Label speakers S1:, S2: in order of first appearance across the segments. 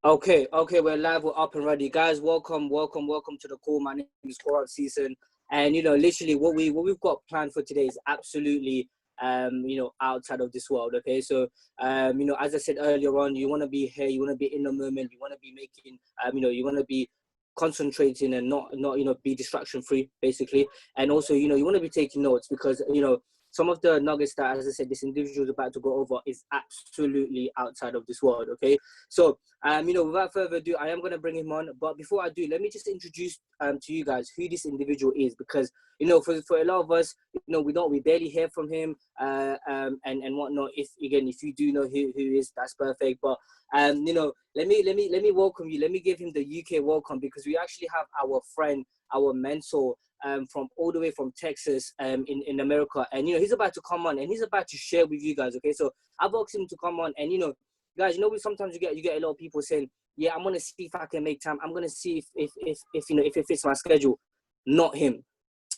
S1: Okay, we're live, we're up and ready. Guys, welcome to the call. My name is Korat Season. And literally what we've got planned for today is absolutely outside of this world. Okay. So as I said earlier on, you wanna be here, you wanna be in the moment, you wanna be making you wanna be concentrating and not be distraction free basically. And also, you wanna be taking notes because some of the nuggets that, as I said, this individual is about to go over is absolutely outside of this world. Okay. So without further ado, I am going to bring him on. But before I do, let me just introduce to you guys who this individual is, because for a lot of us, we barely hear from him and whatnot. If you do know who is, that's perfect. But let me welcome you. Let me give him the UK welcome, because we actually have our friend, our mentor, from all the way from Texas, in America, and he's about to come on and he's about to share with you guys. Okay, so I've asked him to come on, and guys, we sometimes you get a lot of people saying, yeah, I'm gonna see if I can make time. I'm gonna see if if it fits my schedule. Not him.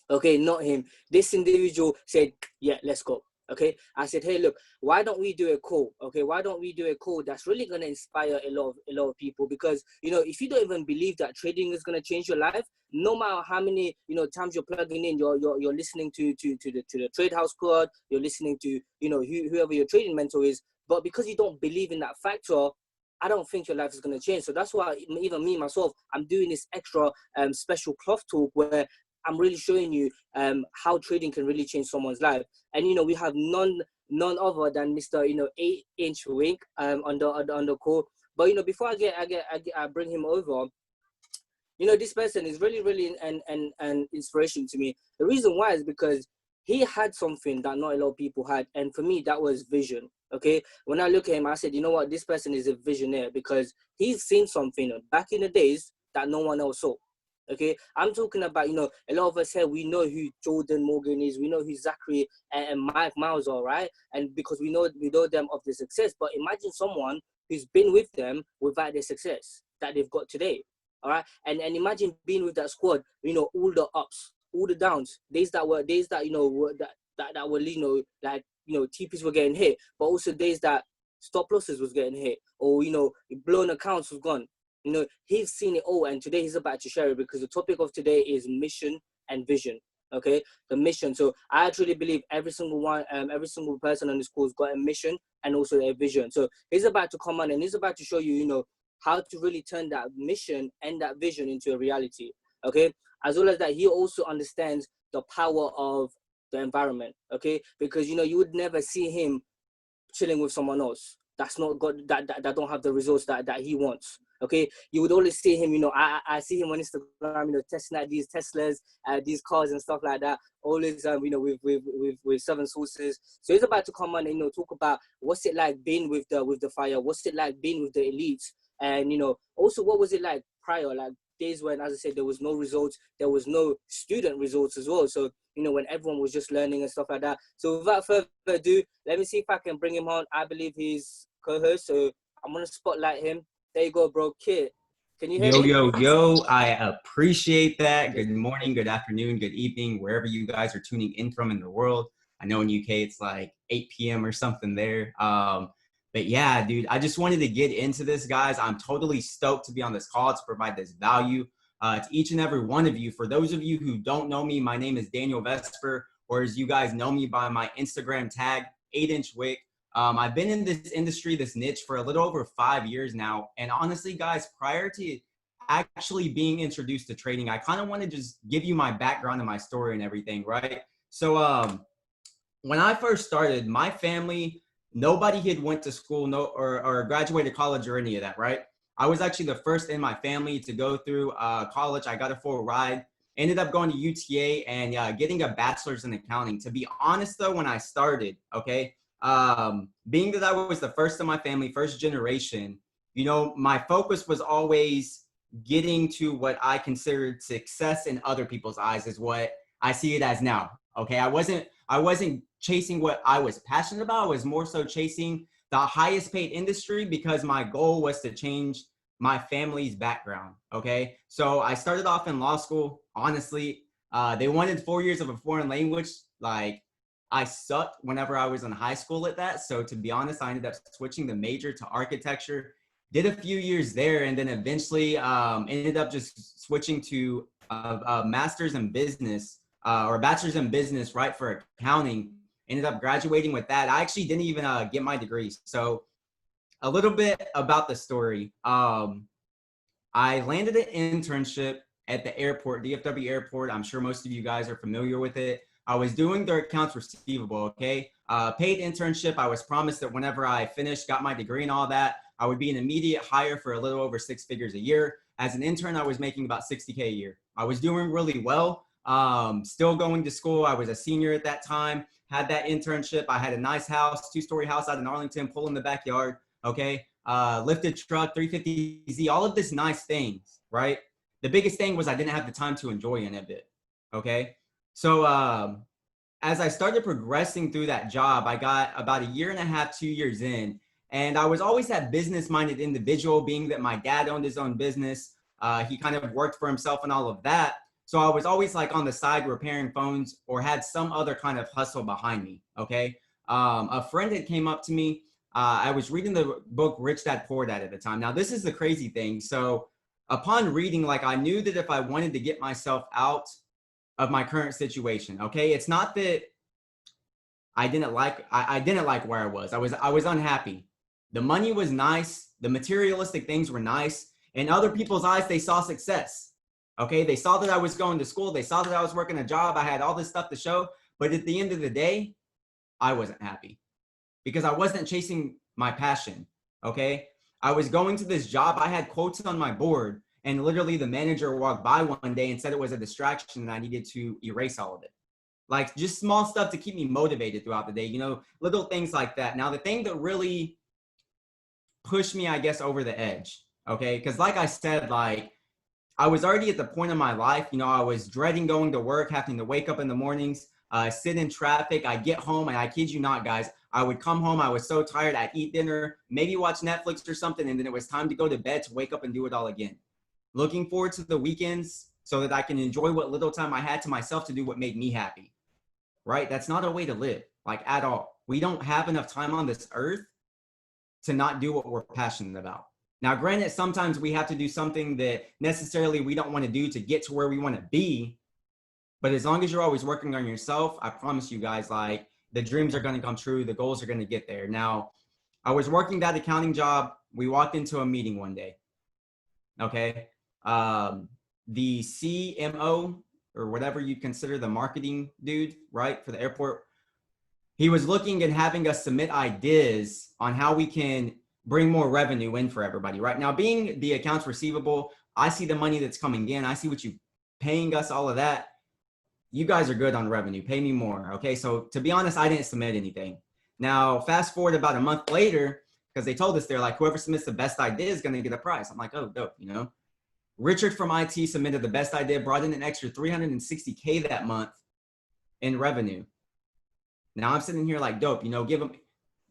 S1: Okay, not him. This individual said, yeah, let's go. Okay, I said, hey, look, why don't we do a call? Okay, why don't we do a call that's really gonna inspire a lot of people? Because if you don't even believe that trading is gonna change your life, no matter how many times you're plugging in, you're listening to the trade house squad, you're listening to whoever your trading mentor is, but because you don't believe in that factor, I don't think your life is going to change. So that's why even me myself, I'm doing this extra special cloth talk where I'm really showing you how trading can really change someone's life. And we have none other than Mr. 8-inch Wink on the call. But before I bring him over, this person is really an inspiration to me. The reason why is because he had something that not a lot of people had, and for me that was vision. Okay, when I look at him, I said, you know what, this person is a visionary, because he's seen something back in the days that no one else saw. Okay, I'm talking about, a lot of us here, we know who Jordan Morgan is, we know who Zachary and Mike Miles are, right? And because we know them of the success. But imagine someone who's been with them without the success that they've got today. All right, and imagine being with that squad, all the ups, all the downs, days that were like TPs were getting hit, but also days that stop losses was getting hit, or blown accounts was gone. He's seen it all, and today he's about to share it, because the topic of today is mission and vision. Okay, the mission. So I actually believe every single person on this course got a mission and also a vision. So he's about to come on and he's about to show you, how to really turn that mission and that vision into a reality. Okay, as well as that, he also understands the power of the environment. Okay, because you would never see him chilling with someone else that's not got that don't have the results that he wants. Okay, you would always see him. I see him on Instagram, testing out these Teslas, these cars and stuff like that. Always, with certain sources. So he's about to come on and talk about what's it like being with the fire, what's it like being with the elites, and also what was it like prior, like days when, as I said, there was no results, there was no student results as well. So when everyone was just learning and stuff like that. So without further ado, let me see if I can bring him on. I believe he's co-host, so I'm gonna spotlight him. There you go, bro. Kid, can you hear
S2: Yo,
S1: me?
S2: yo, yo, I appreciate that. Good morning, good afternoon, good evening, wherever you guys are tuning in from in the world. I know in UK it's like 8 p.m. or something there. But yeah, dude, I just wanted to get into this, guys. I'm totally stoked to be on this call to provide this value to each and every one of you. For those of you who don't know me, my name is Daniel Vesper, or as you guys know me by my Instagram tag, 8-inch Wick. I've been in this industry, this niche, for a little over 5 years now. And honestly, guys, prior to actually being introduced to trading, I kind of want to just give you my background and my story and everything, right? So when I first started, my family, nobody had went to school, or graduated college or any of that, right? I was actually the first in my family to go through college. I got a full ride, ended up going to UTA and getting a bachelor's in accounting. To be honest though, when I started, okay, being that I was the first in my family, first generation, my focus was always getting to what I considered success in other people's eyes, is what I see it as now. Okay, I wasn't chasing what I was passionate about. I was more so chasing the highest paid industry, because my goal was to change my family's background. Okay, so I started off in law school. Honestly, they wanted 4 years of a foreign language. Like, I sucked whenever I was in high school at that. So to be honest, I ended up switching the major to architecture. did a few years there, and then eventually ended up just switching to a master's in business or a bachelor's in business, right, for accounting. Ended up graduating with that. I actually didn't even get my degree. So a little bit about the story. I landed an internship at the airport, DFW airport. I'm sure most of you guys are familiar with it. I was doing their accounts receivable, okay? Paid internship. I was promised that whenever I finished, got my degree and all that, I would be an immediate hire for a little over 6 figures a year. As an intern, I was making about $60K a year. I was doing really well. Still going to school. I was a senior at that time, had that internship. I had a nice house, 2-story house out in Arlington, pool in the backyard, okay? Lifted truck, 350Z, all of this nice things, right? The biggest thing was I didn't have the time to enjoy any of it, okay? So as I started progressing through that job, I got about 1.5 years, 2 years in, and I was always that business-minded individual, being that my dad owned his own business. He kind of worked for himself and all of that. So I was always like on the side repairing phones or had some other kind of hustle behind me, okay? A friend had came up to me. I was reading the book Rich Dad Poor Dad at the time. Now, this is the crazy thing. So upon reading, like, I knew that if I wanted to get myself out of my current situation, okay, it's not that I didn't like where I was. I was unhappy. The money was nice. The materialistic things were nice. In other people's eyes, they saw success. Okay, they saw that I was going to school. They saw that I was working a job. I had all this stuff to show. But at the end of the day, I wasn't happy because I wasn't chasing my passion. Okay, I was going to this job. I had quotes on my board, and literally the manager walked by one day and said it was a distraction and I needed to erase all of it. Like, just small stuff to keep me motivated throughout the day, you know, little things like that. Now, the thing that really pushed me, I guess, over the edge, okay, because like I said, like, I was already at the point in my life, you know, I was dreading going to work, having to wake up in the mornings, sit in traffic. I get home, and I kid you not, guys, I would come home. I was so tired. I'd eat dinner, maybe watch Netflix or something, and then it was time to go to bed to wake up and do it all again. Looking forward to the weekends so that I can enjoy what little time I had to myself to do what made me happy, right? That's not a way to live, like, at all. We don't have enough time on this earth to not do what we're passionate about. Now, granted, sometimes we have to do something that necessarily we don't want to do to get to where we want to be. But as long as you're always working on yourself, I promise you guys, like, the dreams are going to come true. The goals are going to get there. Now, I was working that accounting job. We walked into a meeting one day. Okay. The CMO, or whatever you consider the marketing dude, right, for the airport, he was looking and having us submit ideas on how we can bring more revenue in for everybody. Right now, being the accounts receivable, I see the money that's coming in. I see what you paying us, all of that. You guys are good on revenue. Pay me more. Okay. So to be honest, I didn't submit anything. Now, fast forward about a month later, because they told us, they're like, whoever submits the best idea is going to get a prize. I'm like, oh, dope, you know. Richard from IT submitted the best idea, brought in an extra $360K that month in revenue. Now I'm sitting here like, dope, you know, give them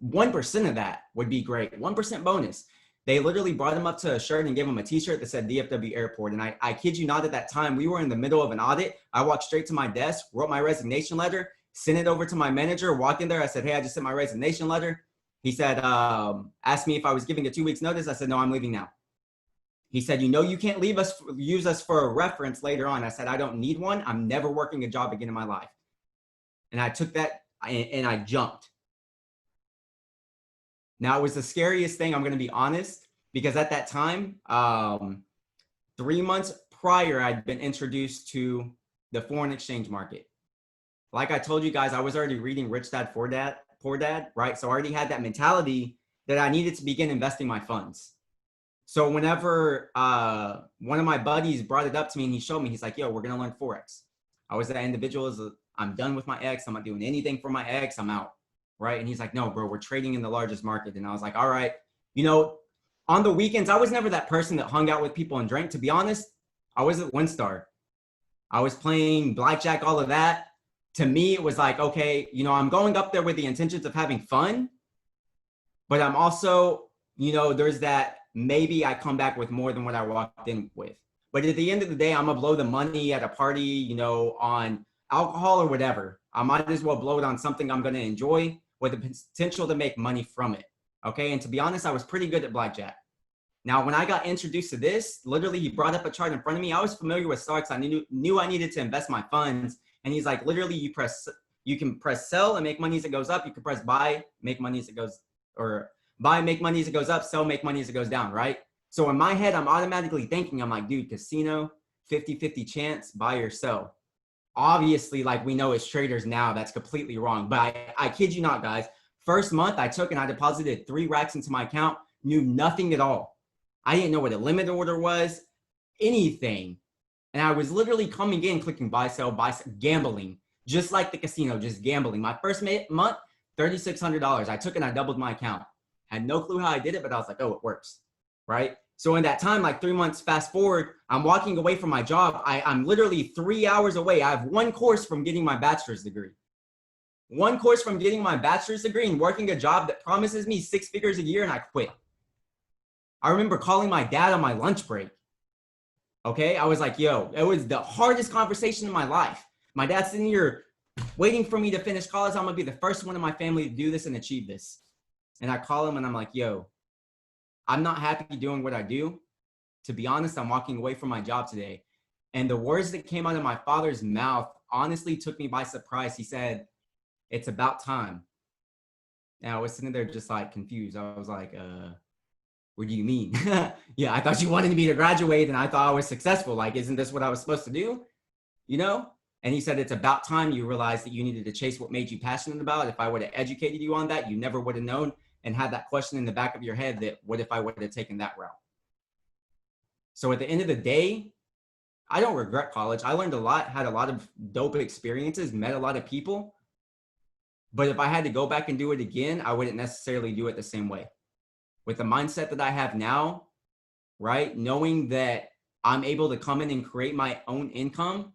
S2: 1% of that would be great. 1% bonus. They literally brought him up to a shirt and gave him a t-shirt that said DFW Airport. And I kid you not, at that time, we were in the middle of an audit. I walked straight to my desk, wrote my resignation letter, sent it over to my manager, walked in there. I said, hey, I just sent my resignation letter. He said, asked me if I was giving a 2 weeks notice. I said, no, I'm leaving now. He said, you know, you can't use us for a reference later on. I said, I don't need one. I'm never working a job again in my life. And I took that and I jumped. Now, it was the scariest thing, I'm going to be honest, because at that time, 3 months prior, I'd been introduced to the foreign exchange market. Like I told you guys, I was already reading Rich Dad, Poor Dad, right? So I already had that mentality that I needed to begin investing my funds. So whenever one of my buddies brought it up to me and he showed me, he's like, yo, we're going to learn Forex. I was that individual. I'm done with my ex. I'm not doing anything for my ex. I'm out. Right. And he's like, no, bro, we're trading in the largest market. And I was like, all right. You know, on the weekends, I was never that person that hung out with people and drank. To be honest, I was at WinStar. I was playing blackjack, all of that. To me, it was like, okay, you know, I'm going up there with the intentions of having fun. But I'm also, you know, there's that maybe I come back with more than what I walked in with. But at the end of the day, I'm going to blow the money at a party, you know, on alcohol or whatever. I might as well blow it on something I'm going to enjoy with the potential to make money from it. Okay. And to be honest, I was pretty good at blackjack. Now, when I got introduced to this, literally he brought up a chart in front of me. I was familiar with stocks. I knew I needed to invest my funds. And he's like, literally you can press sell and make money as it goes up. You can press buy, make money as it goes, or buy, make money as it goes up, sell, make money as it goes down, right? So in my head, I'm automatically thinking, I'm like, dude, casino, 50-50 chance, buy or sell. Obviously, like we know as traders now, that's completely wrong. But I kid you not, guys. First month I took and I deposited 3 racks into my account, knew nothing at all. I didn't know what a limit order was, anything. And I was literally coming in, clicking buy, sell, gambling, just like the casino, just gambling. My first month, $3,600. I took and I doubled my account. Had no clue how I did it, but I was like, oh, it works, right? So in that time, like 3 months, fast forward, I'm walking away from my job. I'm literally 3 hours away. I have 1 course from getting my bachelor's degree. 1 course from getting my bachelor's degree and working a job that promises me 6 figures a year, and I quit. I remember calling my dad on my lunch break. Okay, I was like, yo, it was the hardest conversation in my life. My dad's sitting here waiting for me to finish college. I'm gonna be the first one in my family to do this and achieve this. And I call him and I'm like, yo, I'm not happy doing what I do. To be honest, I'm walking away from my job today. And the words that came out of my father's mouth honestly took me by surprise. He said, it's about time. And I was sitting there just like confused. I was like, what do you mean? Yeah, I thought you wanted me to graduate and I thought I was successful. Like, isn't this what I was supposed to do? You know? And he said, it's about time you realized that you needed to chase what made you passionate about. If I would have educated you on that, you never would have known and had that question in the back of your head that what if I would have taken that route? So at the end of the day, I don't regret college. I learned a lot, had a lot of dope experiences, met a lot of people. But if I had to go back and do it again, I wouldn't necessarily do it the same way. With the mindset that I have now, right? Knowing that I'm able to come in and create my own income,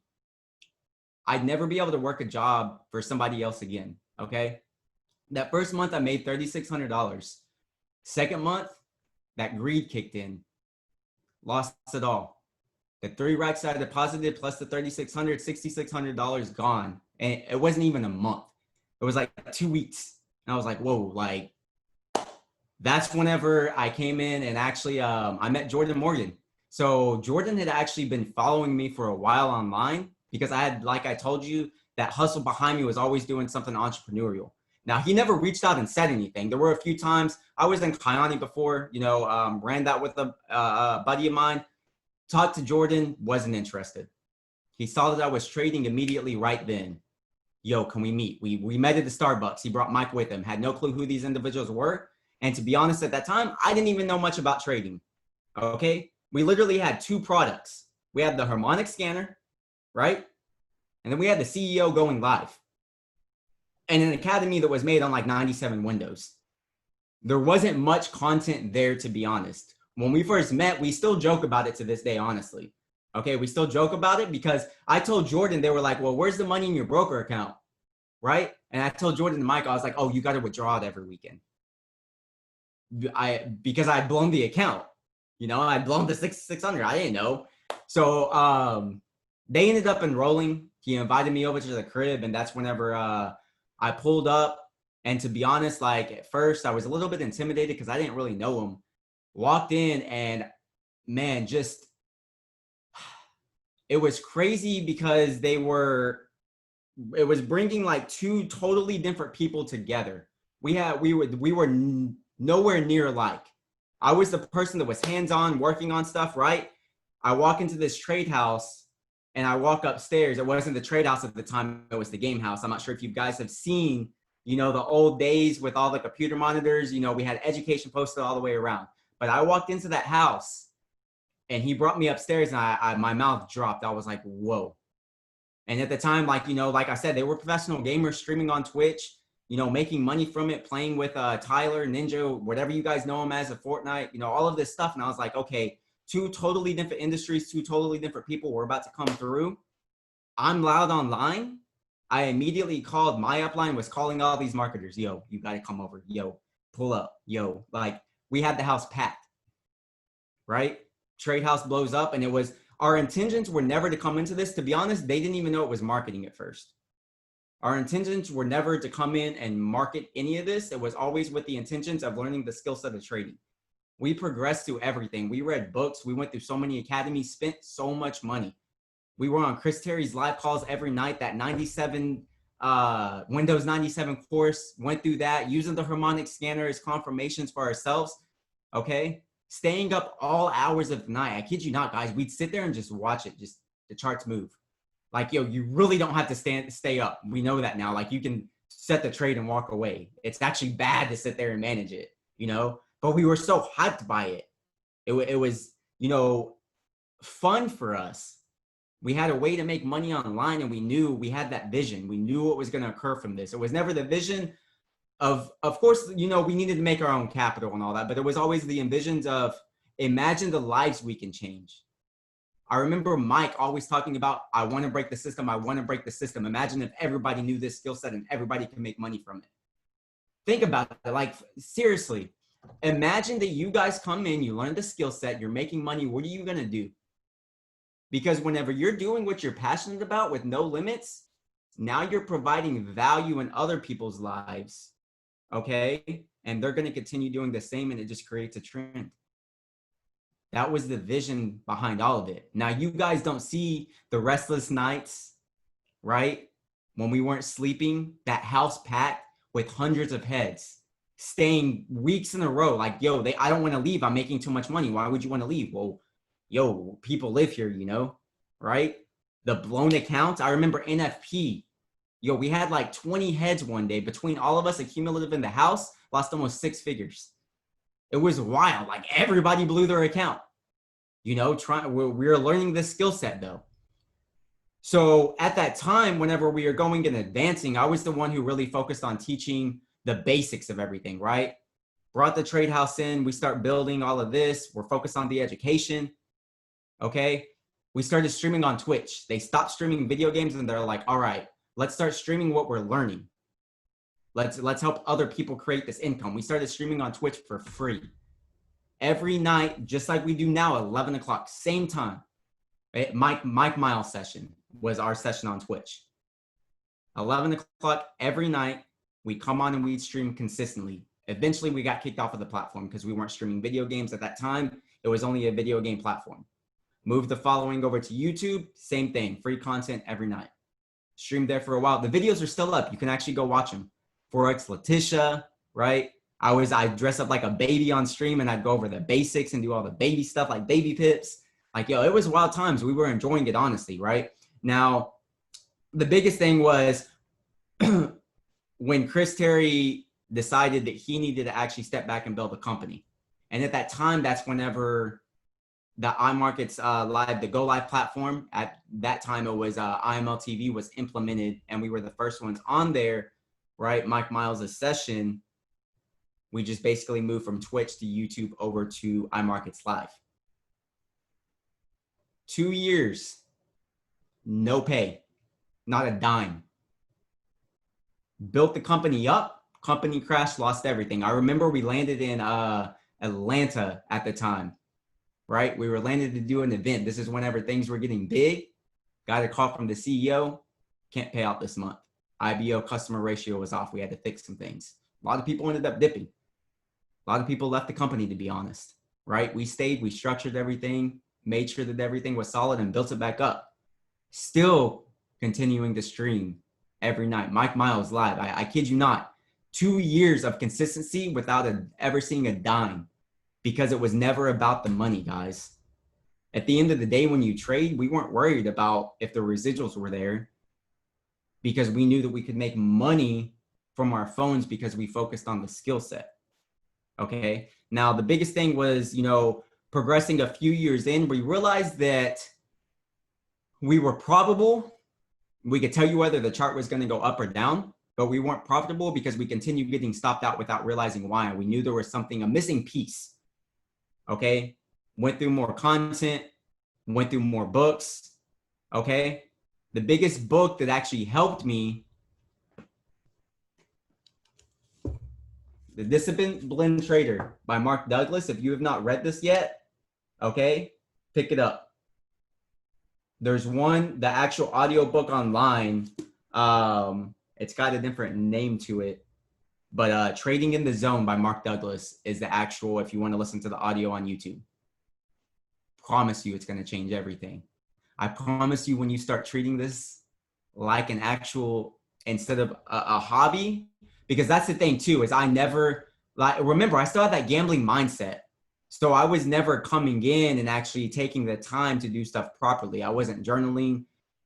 S2: I'd never be able to work a job for somebody else again, okay? That first month I made $3,600. Second month, that greed kicked in, lost it all. The 3 racks I deposited plus the $3,600, $6,600 gone. And it wasn't even a month. It was like 2 weeks. And I was like, whoa, like, that's whenever I came in and actually I met Jordan Morgan. So Jordan had actually been following me for a while online because I had, like I told you, that hustle behind me was always doing something entrepreneurial. Now, he never reached out and said anything. There were a few times I was in Kiani before, you know, ran that with a buddy of mine, talked to Jordan, wasn't interested. He saw that I was trading immediately right then. Yo, can we meet? We met at the Starbucks. He brought Mike with him, had no clue who these individuals were. And to be honest, at that time, I didn't even know much about trading, okay? We literally had 2 products. We had the harmonic scanner, right? And then we had the CEO going live. And an academy that was made on like 97 Windows. There wasn't much content there, to be honest. When we first met, we still joke about it to this day, honestly. Okay, we still joke about it because I told Jordan, they were like, well, where's the money in your broker account, right? And I told Jordan and Mike, I was like, oh, you got to withdraw it every weekend. Because I'd blown the account, you know, I'd blown the 600. I didn't know. So they ended up enrolling. He invited me over to the crib, and that's whenever I pulled up. And to be honest, like at first I was a little bit intimidated because I didn't really know him. Walked in and man, just it was crazy because it was bringing like 2 totally different people together. We were nowhere near alike. I was the person that was hands-on working on stuff, right? I walk into this trade house and I walk upstairs. It wasn't the trade house at the time. It was the game house. I'm not sure if you guys have seen, you know, the old days with all the computer monitors. You know, we had education posted all the way around. But I walked into that house and he brought me upstairs and my mouth dropped. I was like, whoa. And at the time, like, you know, like I said, they were professional gamers streaming on Twitch, you know, making money from it, playing with Tyler, Ninja, whatever you guys know him as, a Fortnite, you know, all of this stuff. And I was like, okay, 2 totally different industries, 2 totally different people were about to come through. I'm loud online. I immediately called, my upline was calling all these marketers. Yo, you got to come over. Yo, pull up. Yo, like we had the house packed, right? Trade house blows up, and it was, our intentions were never to come into this. To be honest, they didn't even know it was marketing at first. Our intentions were never to come in and market any of this. It was always with the intentions of learning the skill set of trading. We progressed through everything. We read books. We went through so many academies, spent so much money. We were on Chris Terry's live calls every night. That 97 Windows 97 course, went through that, using the harmonic scanner as confirmations for ourselves. Okay. Staying up all hours of the night. I kid you not, guys. We'd sit there and just watch it, just the charts move. Like, yo, you really don't have to stay up. We know that now. Like, you can set the trade and walk away. It's actually bad to sit there and manage it, you know? But we were so hyped by it. It was, you know, fun for us. We had a way to make money online, and we knew we had that vision. We knew what was going to occur from this. It was never the vision of course, you know, we needed to make our own capital and all that, but it was always the envisions of imagine the lives we can change. I remember Mike always talking about, I want to break the system. I want to break the system. Imagine if everybody knew this skill set and everybody can make money from it. Think about it. Like, seriously, imagine that you guys come in, you learn the skill set, you're making money. What are you going to do? Because whenever you're doing what you're passionate about with no limits, now you're providing value in other people's lives. Okay. And they're going to continue doing the same, and it just creates a trend. That was the vision behind all of it. Now, you guys don't see the restless nights, right? When we weren't sleeping, that house packed with hundreds of heads, staying weeks in a row. Like, yo, I don't want to leave. I'm making too much money. Why would you want to leave? Well, yo, people live here, you know, right? The blown accounts. I remember NFP. Yo, we had like 20 heads one day. Between all of us, accumulative in the house, lost almost 6 figures. It was wild. Like, everybody blew their account, you know, we're learning this skill set though. So at that time, whenever we were going and advancing, I was the one who really focused on teaching the basics of everything, right? Brought the trade house in, we start building all of this. We're focused on the education. Okay. We started streaming on Twitch. They stopped streaming video games, and they're like, all right, let's start streaming what we're learning. Let's help other people create this income. We started streaming on Twitch for free. Every night, just like we do now, 11 o'clock, same time. Right? Mike Miles session was our session on Twitch. 11 o'clock every night, we come on and we'd stream consistently. Eventually, we got kicked off of the platform because we weren't streaming video games at that time. It was only a video game platform. Moved the following over to YouTube, same thing, free content every night. Streamed there for a while. The videos are still up. You can actually go watch them. Forex Letitia, right? I dress up like a baby on stream, and I'd go over the basics and do all the baby stuff like baby pips. Like, yo, it was wild times. We were enjoying it, honestly, right? Now, the biggest thing was when Chris Terry decided that he needed to actually step back and build a company. And at that time, that's whenever the iMarkets Live, the Go Live platform, at that time it was IML TV was implemented, and we were the first ones on there, right? Mike Miles' session, we just basically moved from Twitch to YouTube over to iMarkets Live. 2 years, no pay, not a dime. Built the company up, company crashed, lost everything. I remember we landed in Atlanta at the time, right? We were landed to do an event. This is whenever things were getting big. Got a call from the CEO, can't pay out this month. IBO customer ratio was off. We had to fix some things. A lot of people ended up dipping. A lot of people left the company, to be honest, right? We stayed, we structured everything, made sure that everything was solid, and built it back up. Still continuing to stream every night. Mike Miles Live. I kid you not. 2 years of consistency without ever seeing a dime, because it was never about the money, guys. At the end of the day, when you trade, we weren't worried about if the residuals were there, because we knew that we could make money from our phones because we focused on the skill set. Okay. Now, the biggest thing was, you know, progressing a few years in, we realized that we were probable. We could tell you whether the chart was going to go up or down, but we weren't profitable because we continued getting stopped out without realizing why. We knew there was something, a missing piece. Okay. Went through more content, went through more books. Okay. The biggest book that actually helped me, The Disciplined Trader by Mark Douglas. If you have not read this yet, okay, pick it up. There's one, the actual audiobook online. It's got a different name to it, But Trading in the Zone by Mark Douglas is the actual, if you want to listen to the audio on YouTube. Promise you it's going to change everything. I promise you when you start treating this like an actual, instead of a hobby, because that's the thing too, is I never, like, remember, I still had that gambling mindset. So I was never coming in and actually taking the time to do stuff properly. I wasn't journaling,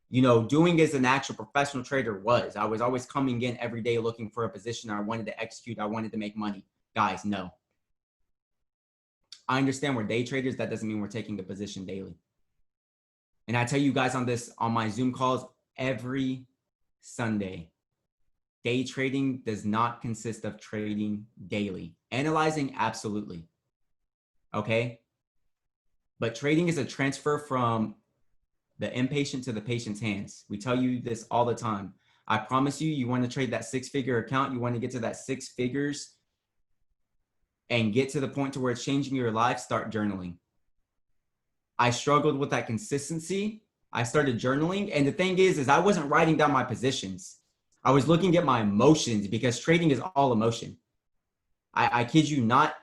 S2: doing as an actual professional trader was. I was always coming in every day looking for a position I wanted to execute. I wanted to make money. Guys, no. I understand we're day traders. That doesn't mean we're taking the position daily. And I tell you guys on my Zoom calls every Sunday, day trading does not consist of trading daily. Analyzing, absolutely. Okay? But trading is a transfer from the impatient to the patient's hands. We tell you this all the time. I promise you, you want to trade that 6-figure account. You want to get to that 6 figures and get to the point to where it's changing your life. Start journaling. I struggled with that consistency. I started journaling. And the thing is I wasn't writing down my positions. I was looking at my emotions, because trading is all emotion. I kid you not.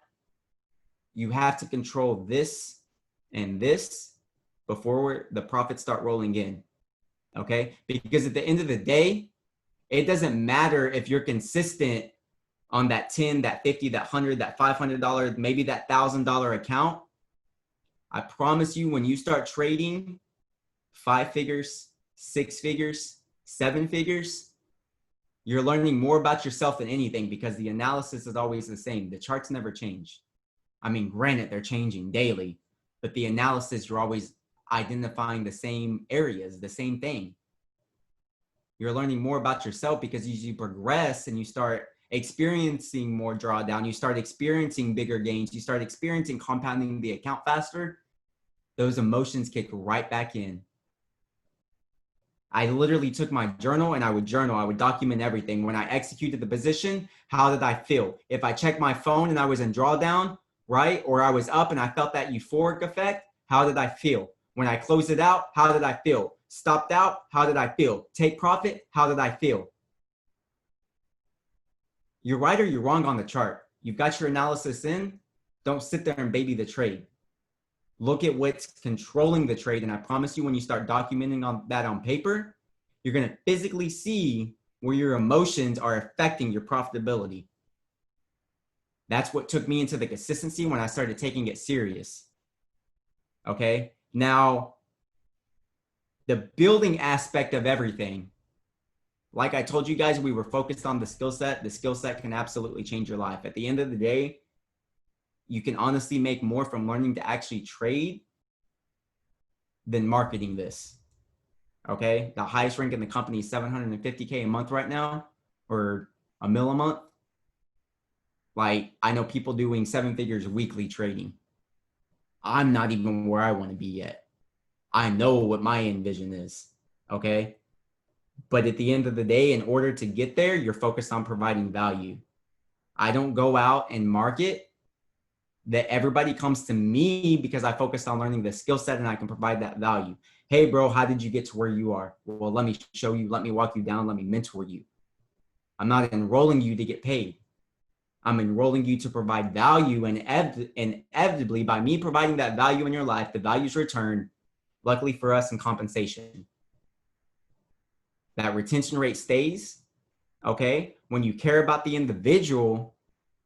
S2: You have to control this and this before the profits start rolling in. Okay? Because at the end of the day, it doesn't matter if you're consistent on that 10, that 50, that 100, that $500, maybe that $1,000 account. I promise you, when you start trading 5 figures, 6 figures, 7 figures, you're learning more about yourself than anything, because the analysis is always the same. The charts never change. I mean, granted, they're changing daily, but the analysis, you're always identifying the same areas, the same thing. You're learning more about yourself, because as you progress and you start experiencing more drawdown, you start experiencing bigger gains, you start experiencing compounding the account faster, those emotions kick right back in. I literally took my journal and I would document everything. When I executed the position, how did I feel? If I checked my phone and I was in drawdown, right? Or I was up and I felt that euphoric effect, how did I feel? When I closed it out, how did I feel? Stopped out, how did I feel? Take profit, how did I feel? You're right or you're wrong on the chart. You've got your analysis in. Don't sit there and baby the trade. Look at what's controlling the trade. And I promise you, when you start documenting that on paper, you're going to physically see where your emotions are affecting your profitability. That's what took me into the consistency when I started taking it serious. Okay. Now, the building aspect of everything, like I told you guys, we were focused on the skill set. The skill set can absolutely change your life. At the end of the day, you can honestly make more from learning to actually trade than marketing this. Okay. The highest rank in the company is $750K a month right now, or $1 million a month. Like, I know people doing 7 figures weekly trading. I'm not even where I want to be yet. I know what my end vision is. Okay. But at the end of the day, in order to get there, you're focused on providing value. I don't go out and market that everybody comes to me because I focused on learning the skill set and I can provide that value. Hey, bro, how did you get to where you are? Well, let me show you, let me walk you down, let me mentor you. I'm not enrolling you to get paid. I'm enrolling you to provide value, and inevitably, by me providing that value in your life, the value's returned, luckily for us, in compensation. That retention rate stays, okay? When you care about the individual,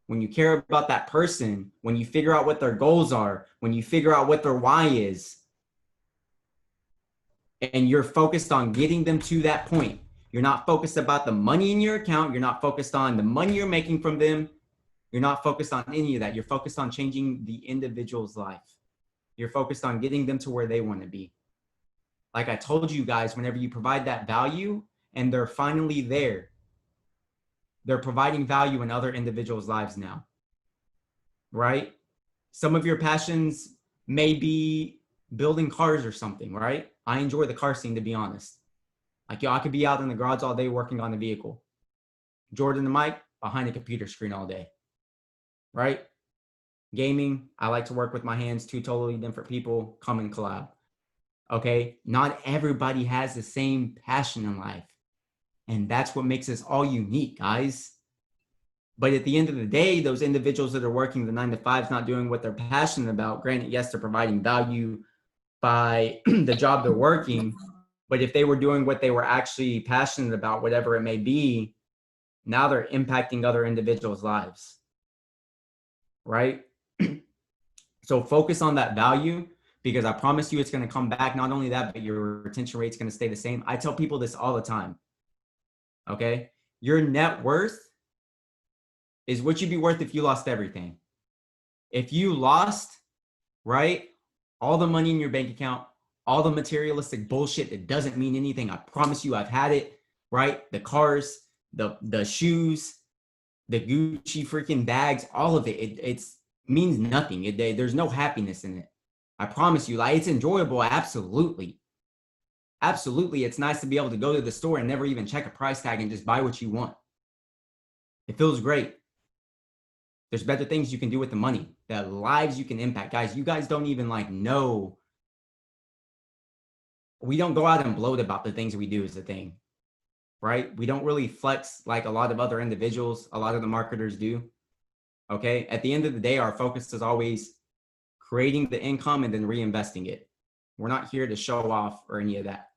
S2: when you care about that person, when you figure out what their goals are, when you figure out what their why is, and you're focused on getting them to that point. You're not focused about the money in your account. You're not focused on the money you're making from them. You're not focused on any of that. You're focused on changing the individual's life. You're focused on getting them to where they want to be. Like I told you guys, whenever you provide that value and they're finally there, they're providing value in other individuals' lives now, right? Some of your passions may be building cars or something, right? I enjoy the car scene, to be honest. Like, yo, I could be out in the garage all day working on the vehicle. Jordan and Mike behind a computer screen all day, right? Gaming, I like to work with my hands. 2 totally different people, come and collab. Okay, not everybody has the same passion in life. And that's what makes us all unique, guys. But at the end of the day, those individuals that are working the 9 to 5s, not doing what they're passionate about, granted, yes, they're providing value by the job they're working. But if they were doing what they were actually passionate about, whatever it may be, now they're impacting other individuals' lives, right? So focus on that value, because I promise you it's going to come back. Not only that, but your retention rate's going to stay the same. I tell people this all the time, okay? Your net worth is what you'd be worth if you lost everything. If you lost, right, all the money in your bank account, all the materialistic bullshit that doesn't mean anything, I promise you, I've had it, right? The cars, the shoes, the Gucci freaking bags, all of it, it means nothing. There's no happiness in it. I promise you, like, it's enjoyable, absolutely. Absolutely, it's nice to be able to go to the store and never even check a price tag and just buy what you want. It feels great. There's better things you can do with the money, the lives you can impact. Guys, you guys don't even like know. We don't go out and bloat about the things we do is the thing, right? We don't really flex like a lot of other individuals, a lot of the marketers do, okay? At the end of the day, our focus is always creating the income and then reinvesting it. We're not here to show off or any of that.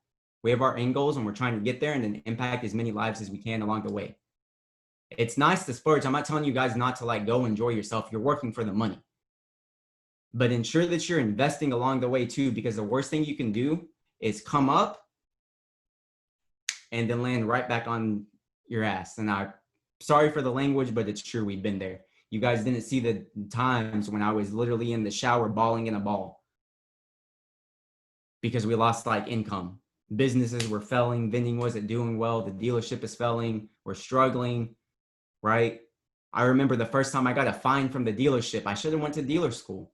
S2: We have our end goals and we're trying to get there and then impact as many lives as we can along the way. It's nice to splurge. I'm not telling you guys not to like go enjoy yourself. You're working for the money. But ensure that you're investing along the way too, because the worst thing you can do is come up and then land right back on your ass. And I'm sorry for the language, but it's true. We've been there. You guys didn't see the times when I was literally in the shower bawling in a ball because we lost like income. Businesses were failing. Vending wasn't doing well. The dealership is failing. We're struggling. Right? I remember the first time I got a fine from the dealership. I should have went to dealer school.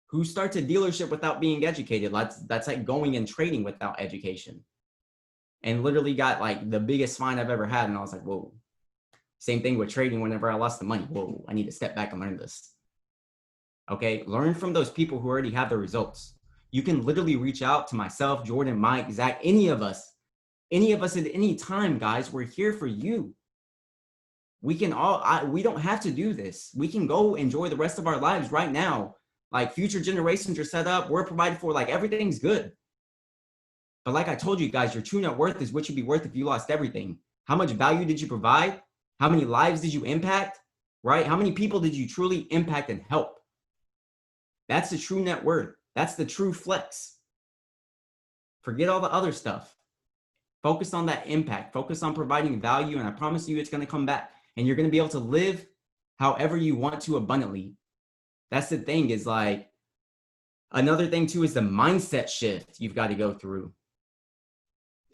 S2: Who starts a dealership without being educated? That's like going and trading without education. And literally got like the biggest fine I've ever had. And I was like, whoa. Same thing with trading. Whenever I lost the money, whoa, I need to step back and learn this. Okay, learn from those people who already have the results. You can literally reach out to myself, Jordan, Mike, Zach, any of us at any time, guys. We're here for you. We can we don't have to do this. We can go enjoy the rest of our lives right now. Like future generations are set up. We're provided for, like everything's good. But like I told you guys, your true net worth is what you'd be worth if you lost everything. How much value did you provide? How many lives did you impact? Right? How many people did you truly impact and help? That's the true net worth. That's the true flex. Forget all the other stuff. Focus on that impact. Focus on providing value. And I promise you it's going to come back. And you're going to be able to live however you want to abundantly. That's the thing, is like, another thing too is the mindset shift you've got to go through.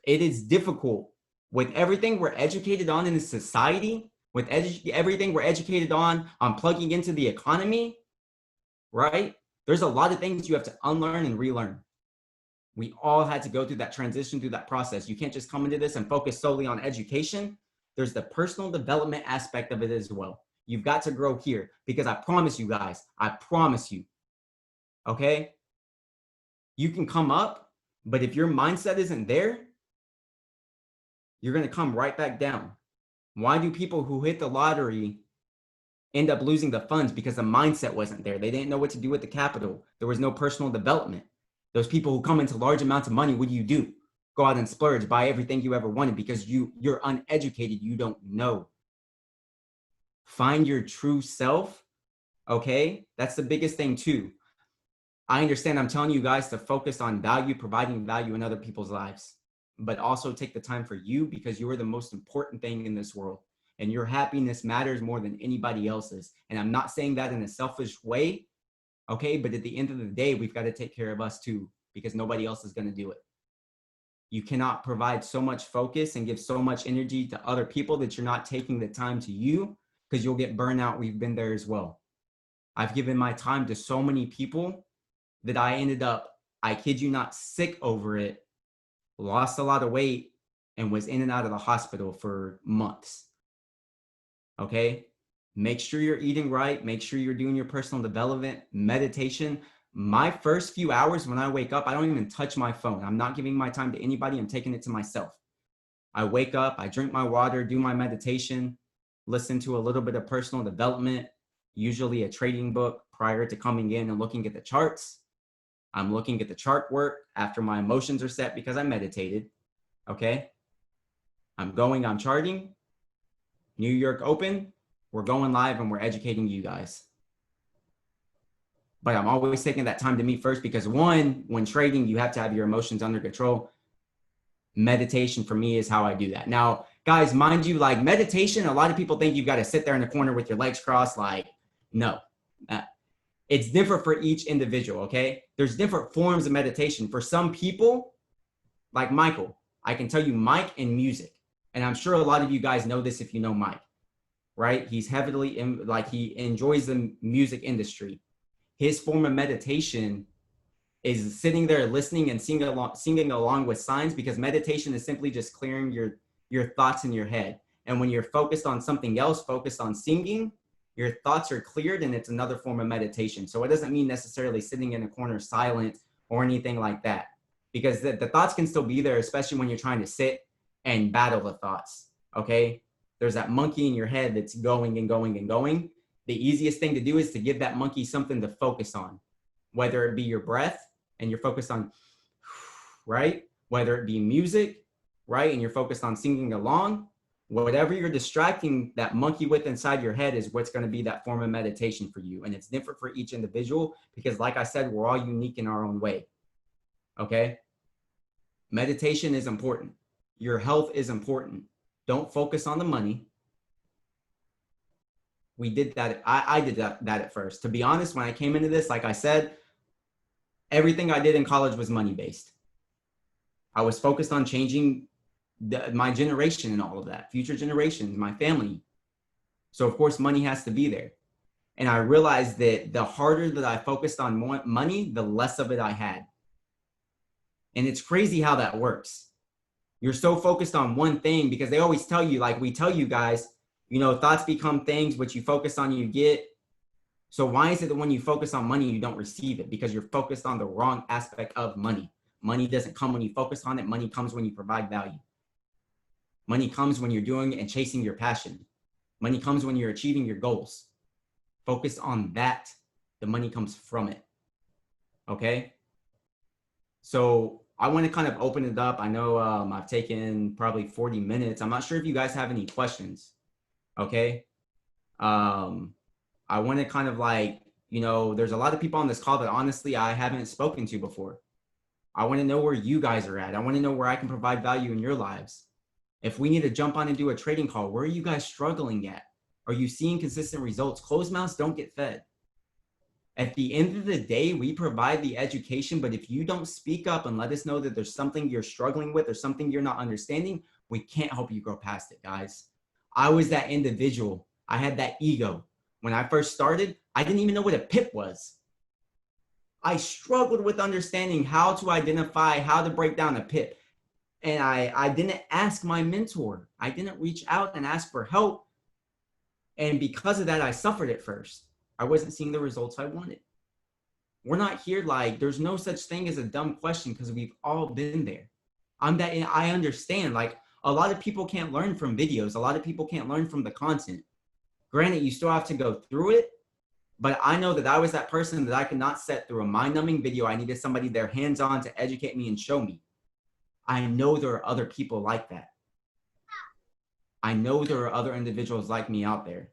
S2: It is difficult with everything we're educated on in the society, with everything we're educated on plugging into the economy, right? There's a lot of things you have to unlearn and relearn. We all had to go through that transition, through that process. You can't just come into this and focus solely on education. There's the personal development aspect of it as well. You've got to grow here, because I promise you guys, I promise you, okay? You can come up, but if your mindset isn't there, you're going to come right back down. Why do people who hit the lottery end up losing the funds? Because the mindset wasn't there. They didn't know what to do with the capital. There was no personal development. Those people who come into large amounts of money, what do? Go out and splurge, buy everything you ever wanted, because you're uneducated. You don't know. Find your true self, okay? That's the biggest thing too. I understand I'm telling you guys to focus on value, providing value in other people's lives, but also take the time for you, because you are the most important thing in this world. And your happiness matters more than anybody else's. And I'm not saying that in a selfish way, okay? But at the end of the day, we've got to take care of us too, because nobody else is going to do it. You cannot provide so much focus and give so much energy to other people that you're not taking the time to you, because you'll get burnout. We've been there as well. I've given my time to so many people that I ended up, I kid you not, sick over it, lost a lot of weight, and was in and out of the hospital for months. Okay? Make sure you're eating right. Make sure you're doing your personal development, meditation. My first few hours when I wake up, I don't even touch my phone. I'm not giving my time to anybody. I'm taking it to myself. I wake up, I drink my water, do my meditation, listen to a little bit of personal development, usually a trading book prior to coming in and looking at the charts. I'm looking at the chart work after my emotions are set because I meditated. Okay. I'm charting. New York Open. We're going live and we're educating you guys. But I'm always taking that time to me first because one, when trading, you have to have your emotions under control. Meditation for me is how I do that. Now, guys, mind you, like meditation, a lot of people think you've got to sit there in the corner with your legs crossed. Like, no, it's different for each individual. Okay. There's different forms of meditation. For some people, like Michael, I can tell you Mike and music. And I'm sure a lot of you guys know this if you know Mike, right? He's heavily he enjoys the music industry. His form of meditation is sitting there listening and singing along with signs, because meditation is simply just clearing your thoughts in your head. And when you're focused on something else, focused on singing, your thoughts are cleared, and it's another form of meditation. So it doesn't mean necessarily sitting in a corner silent or anything like that, because the thoughts can still be there, especially when you're trying to sit and battle the thoughts. Okay. There's that monkey in your head that's going and going and going. The easiest thing to do is to give that monkey something to focus on, whether it be your breath and you're focused on, right? Whether it be music, right? And you're focused on singing along, whatever you're distracting that monkey with inside your head is what's going to be that form of meditation for you. And it's different for each individual because, like I said, we're all unique in our own way. Okay. Meditation is important. Your health is important. Don't focus on the money. We did that. I did that at first. To be honest, when I came into this, like I said, everything I did in college was money based. I was focused on changing my generation and all of that, future generations, my family. So of course, money has to be there. And I realized that the harder that I focused on more money, the less of it I had. And it's crazy how that works. You're so focused on one thing because they always tell you, like we tell you guys, you know, thoughts become things, what you focus on, you get. So why is it that when you focus on money, you don't receive it? Because you're focused on the wrong aspect of money. Money doesn't come when you focus on it. Money comes when you provide value. Money comes when you're doing and chasing your passion. Money comes when you're achieving your goals. Focus on that. The money comes from it. Okay. So I want to kind of open it up. I know I've taken probably 40 minutes. I'm not sure if you guys have any questions. Okay. I want to kind of like, you know, there's a lot of people on this call that honestly I haven't spoken to before. I want to know where you guys are at. I want to know where I can provide value in your lives. If we need to jump on and do a trading call, where are you guys struggling at? Are you seeing consistent results? Closed mouths don't get fed. At the end of the day, we provide the education, but if you don't speak up and let us know that there's something you're struggling with or something you're not understanding, we can't help you grow past it, guys. I was that individual. I had that ego. When I first started, I didn't even know what a pip was. I struggled with understanding how to identify, how to break down a pip. And I didn't ask my mentor. I didn't reach out and ask for help. And because of that, I suffered at first. I wasn't seeing the results I wanted. We're not here like, there's no such thing as a dumb question because we've all been there. I understand, like a lot of people can't learn from videos. A lot of people can't learn from the content. Granted, you still have to go through it, but I know that I was that person that I could not sit through a mind-numbing video. I needed somebody there hands-on to educate me and show me. I know there are other people like that. I know there are other individuals like me out there,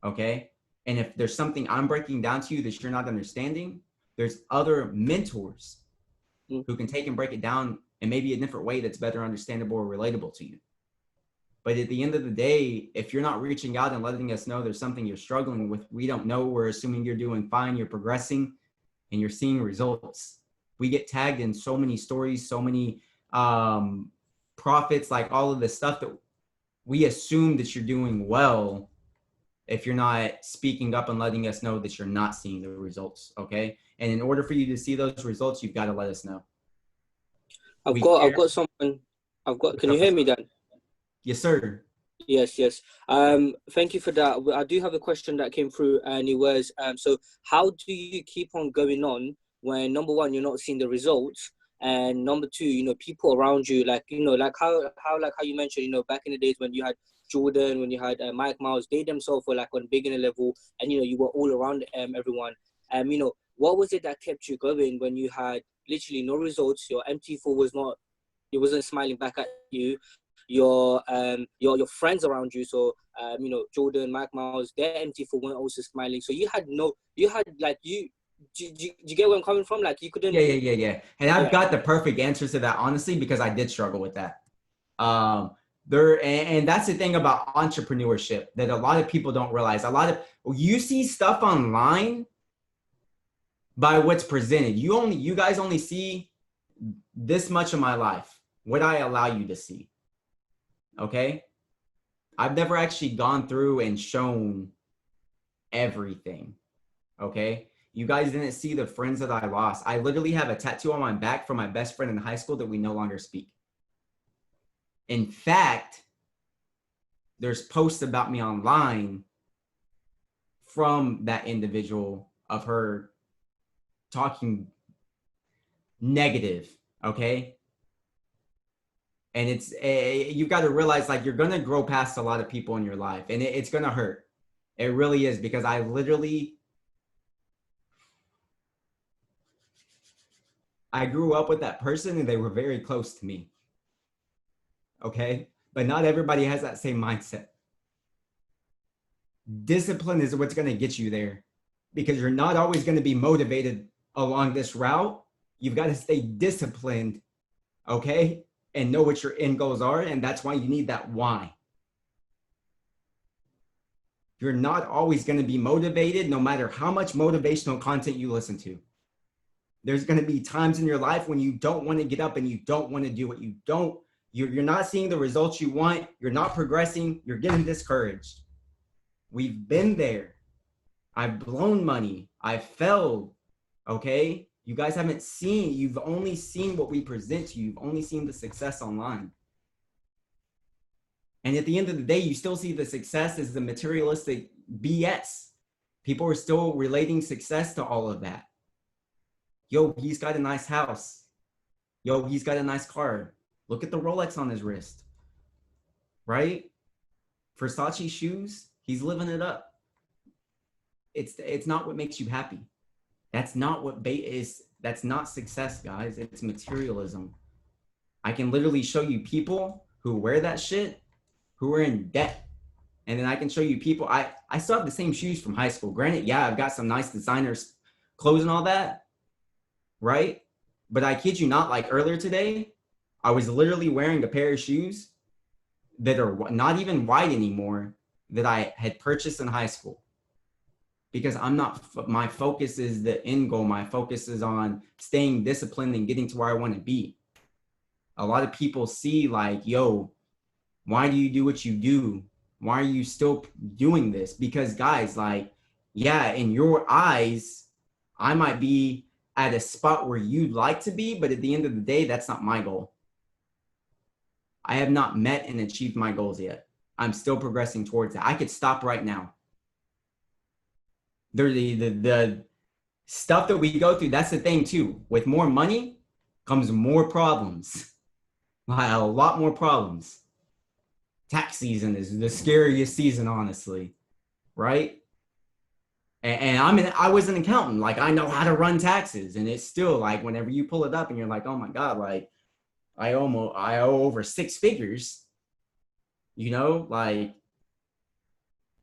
S2: okay? And if there's something I'm breaking down to you that you're not understanding, there's other mentors who can take and break it down in maybe a different way that's better understandable or relatable to you. But at the end of the day, if you're not reaching out and letting us know there's something you're struggling with, we don't know. We're assuming you're doing fine, you're progressing, and you're seeing results. We get tagged in so many stories, so many profits, like all of this stuff that we assume that you're doing well if you're not speaking up and letting us know that you're not seeing the results, okay? And in order for you to see those results, you've got to let us know.
S1: I've got someone. Can you hear me, Dan?
S2: Yes, sir.
S1: Yes. Thank you for that. I do have a question that came through, and it was, so how do you keep on going on when, number one, you're not seeing the results, and number two, you know, people around you, like, you know, like how you mentioned, you know, back in the days when you had Jordan, when you had Mike Miles, they themselves were like on beginner level, and you were all around everyone. What was it that kept you going when you had literally no results? Your MT4 wasn't smiling back at you. Your friends around you, so Jordan, Mike Miles, their MT4 weren't also smiling. So you had do you get where I'm coming from? Like you couldn't.
S2: Yeah. And I've got the perfect answers to that, honestly, because I did struggle with that. And that's the thing about entrepreneurship that a lot of people don't realize. You see stuff online by what's presented. You guys only see this much of my life, what I allow you to see. Okay? I've never actually gone through and shown everything. Okay? You guys didn't see the friends that I lost. I literally have a tattoo on my back from my best friend in high school that we no longer speak. In fact, there's posts about me online from that individual of her talking negative, okay? And it's, you've got to realize like you're going to grow past a lot of people in your life, and it's going to hurt. It really is, because I grew up with that person and they were very close to me. Okay? But not everybody has that same mindset. Discipline is what's going to get you there, because you're not always going to be motivated along this route. You've got to stay disciplined, okay? And know what your end goals are. And that's why you need that why. You're not always going to be motivated, no matter how much motivational content you listen to. There's going to be times in your life when you don't want to get up and you don't want to do what you're not seeing the results you want. You're not progressing. You're getting discouraged. We've been there. I've blown money. I've failed. Okay? You guys you've only seen what we present to you. You've only seen the success online. And at the end of the day, you still see the success as the materialistic BS. People are still relating success to all of that. Yo, he's got a nice house. Yo, he's got a nice car. Look at the Rolex on his wrist. Right? Versace shoes, he's living it up. It's not what makes you happy. That's not what that's not success, guys. It's materialism. I can literally show you people who wear that shit who are in debt. And then I can show you people, I still have the same shoes from high school. Granted, yeah, I've got some nice designers clothes and all that, right? But I kid you not, like earlier today, I was literally wearing a pair of shoes that are not even white anymore that I had purchased in high school. Because my focus is the end goal. My focus is on staying disciplined and getting to where I want to be. A lot of people see like, yo, why do you do what you do? Why are you still doing this? Because guys, like, yeah, in your eyes, I might be at a spot where you'd like to be, but at the end of the day, that's not my goal. I have not met and achieved my goals yet. I'm still progressing towards that. I could stop right now. The stuff that we go through, that's the thing too. With more money comes more problems. A lot more problems. Tax season is the scariest season, honestly, right? And I was an accountant. Like, I know how to run taxes, and it's still like whenever you pull it up and you're like, oh my God, like I owe over 6 figures, like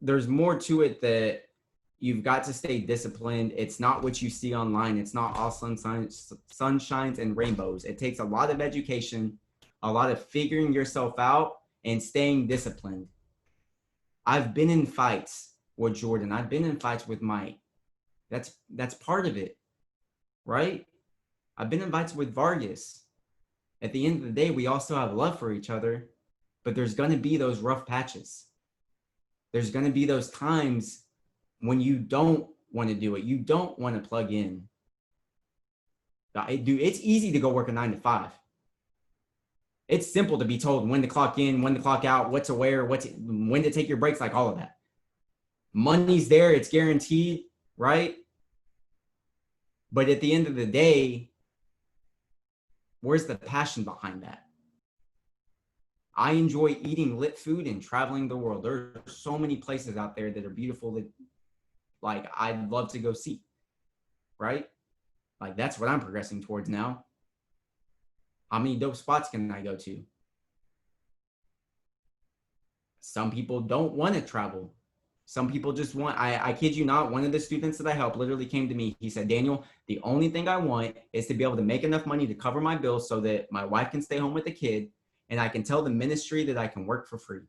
S2: there's more to it that you've got to stay disciplined. It's not what you see online. It's not all sunshines and rainbows. It takes a lot of education, a lot of figuring yourself out, and staying disciplined. I've been in fights with Jordan. I've been in fights with Mike. That's part of it, right? I've been in fights with Vargas. At the end of the day, we also have love for each other, but there's going to be those rough patches. There's going to be those times when you don't want to do it. You don't want to plug in. Dude, it's easy to go work a 9 to 5. It's simple to be told when to clock in, when to clock out, what to wear, when to take your breaks, like all of that. Money's there, it's guaranteed, right? But at the end of the day, where's the passion behind that? I enjoy eating lit food and traveling the world. There are so many places out there that are beautiful that like I'd love to go see, right? Like that's what I'm progressing towards now. How many dope spots can I go to? Some people don't want to travel. Some people just want, I kid you not, one of the students that I help literally came to me. He said, Daniel, the only thing I want is to be able to make enough money to cover my bills so that my wife can stay home with the kid and I can tell the ministry that I can work for free.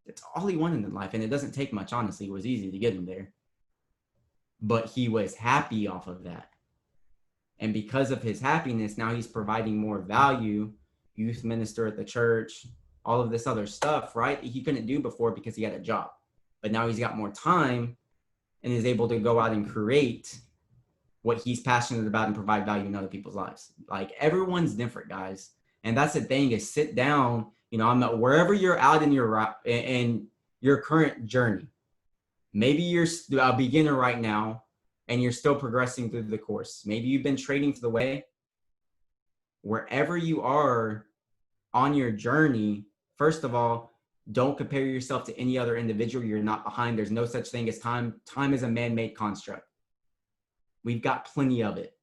S2: That's all he wanted in life. And it doesn't take much, honestly. It was easy to get him there. But he was happy off of that. And because of his happiness, now he's providing more value, youth minister at the church, all of this other stuff, right? He couldn't do before because he had a job. But now he's got more time and is able to go out and create what he's passionate about and provide value in other people's lives. Like everyone's different, guys. And that's the thing is sit down, you know, wherever you're out in your current journey. Maybe you're a beginner right now and you're still progressing through the course. Maybe you've been trading to the way. Wherever you are on your journey, first of all, don't compare yourself to any other individual. You're not behind. There's no such thing as time. Time is a man-made construct. We've got plenty of it.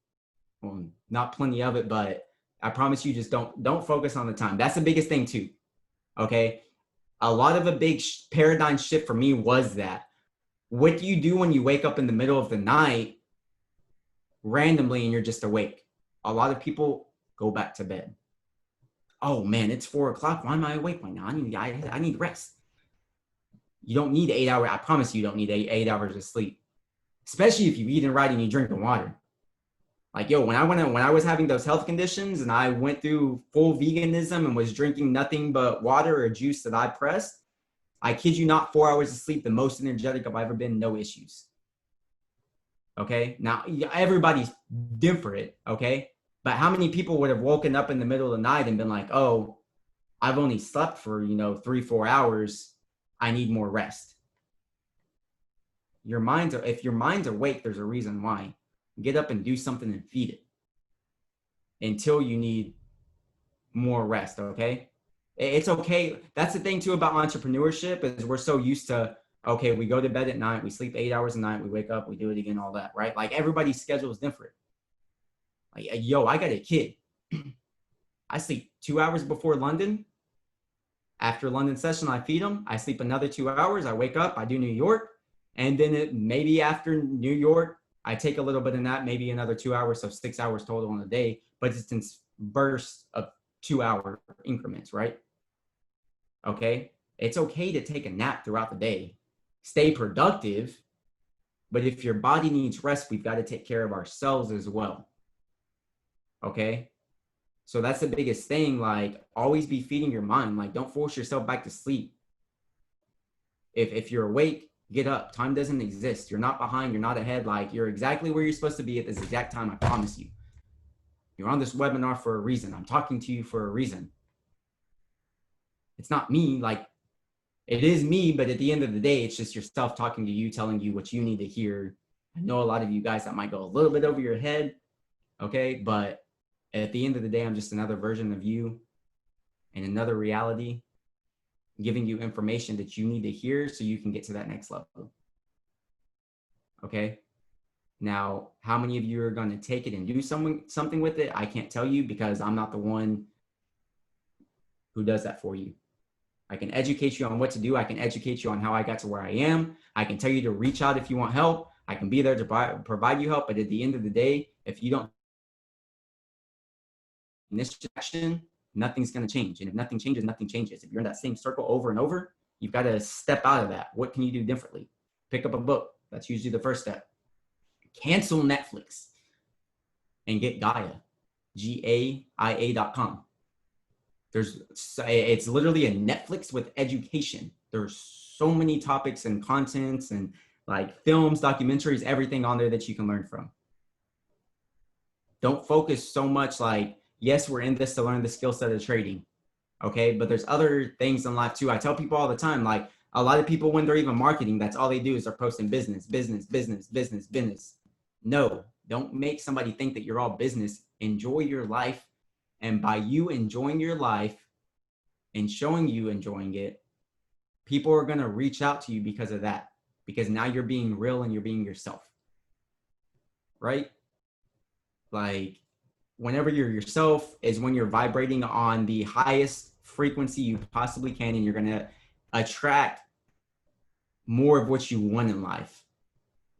S2: Well, not plenty of it, but I promise you, just don't focus on the time. That's the biggest thing too. Okay. A lot of a big paradigm shift for me was that. What do you do when you wake up in the middle of the night randomly and you're just awake? A lot of people go back to bed. Oh man, it's 4 o'clock. Why am I awake right now? I need rest. You don't need 8 hours. I promise you don't need eight hours of sleep, especially if you eat and write and you drink the water. Like, yo, when I was having those health conditions and I went through full veganism and was drinking nothing but water or juice that I pressed, I kid you not, 4 hours of sleep, the most energetic I've ever been, no issues. Okay. Now everybody's different. Okay. But how many people would have woken up in the middle of the night and been like, oh, I've only slept for, 3-4 hours. I need more rest. If your mind's awake, there's a reason why. Get up and do something and feed it until you need more rest. Okay. It's okay. That's the thing too about entrepreneurship is we're so used to, okay, we go to bed at night, we sleep 8 hours a night, we wake up, we do it again, all that, right? Like everybody's schedule is different. Like, yo, I got a kid. I sleep 2 hours before London. After London session, I feed him. I sleep another 2 hours. I wake up, I do New York. And then maybe after New York, I take a little bit of that, maybe another 2 hours. So 6 hours total in a day, but it's in bursts of 2 hour increments, right? Okay. It's okay to take a nap throughout the day, stay productive. But if your body needs rest, we've got to take care of ourselves as well. Okay. So that's the biggest thing. Like always be feeding your mind. Like don't force yourself back to sleep. If you're awake, get up. Time doesn't exist. You're not behind. You're not ahead. Like you're exactly where you're supposed to be at this exact time. I promise you. You're on this webinar for a reason. I'm talking to you for a reason. It's not me. Like it is me, but at the end of the day, it's just yourself talking to you, telling you what you need to hear. I know a lot of you guys that might go a little bit over your head. Okay. But at the end of the day, I'm just another version of you and another reality, giving you information that you need to hear so you can get to that next level. Okay. Now, how many of you are going to take it and do something with it? I can't tell you because I'm not the one who does that for you. I can educate you on what to do. I can educate you on how I got to where I am. I can tell you to reach out if you want help. I can be there to provide you help. But at the end of the day, if you don't initiate action, nothing's going to change. And if nothing changes, nothing changes. If you're in that same circle over and over, you've got to step out of that. What can you do differently? Pick up a book. That's usually the first step. Cancel Netflix and get Gaia, GAIA.com. It's literally a Netflix with education. There's so many topics and contents and like films, documentaries, everything on there that you can learn from. Don't focus so much like, yes, we're in this to learn the skill set of trading. Okay. But there's other things in life too. I tell people all the time, like a lot of people, when they're even marketing, that's all they do is they're posting business. No, don't make somebody think that you're all business. Enjoy your life. And by you enjoying your life, and showing you enjoying it, people are going to reach out to you because of that, because now you're being real and you're being yourself, right? Like, whenever you're yourself is when you're vibrating on the highest frequency you possibly can, and you're going to attract more of what you want in life.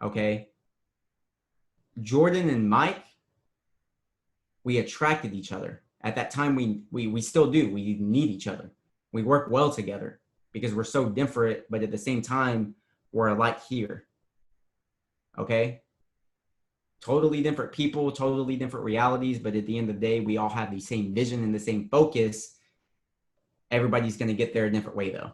S2: Okay. Jordan and Mike, we attracted each other. At that time, we still do. We need each other. We work well together because we're so different, but at the same time, we're alike here. Okay. Totally different people, totally different realities, but at the end of the day, we all have the same vision and the same focus. Everybody's going to get there a different way, though.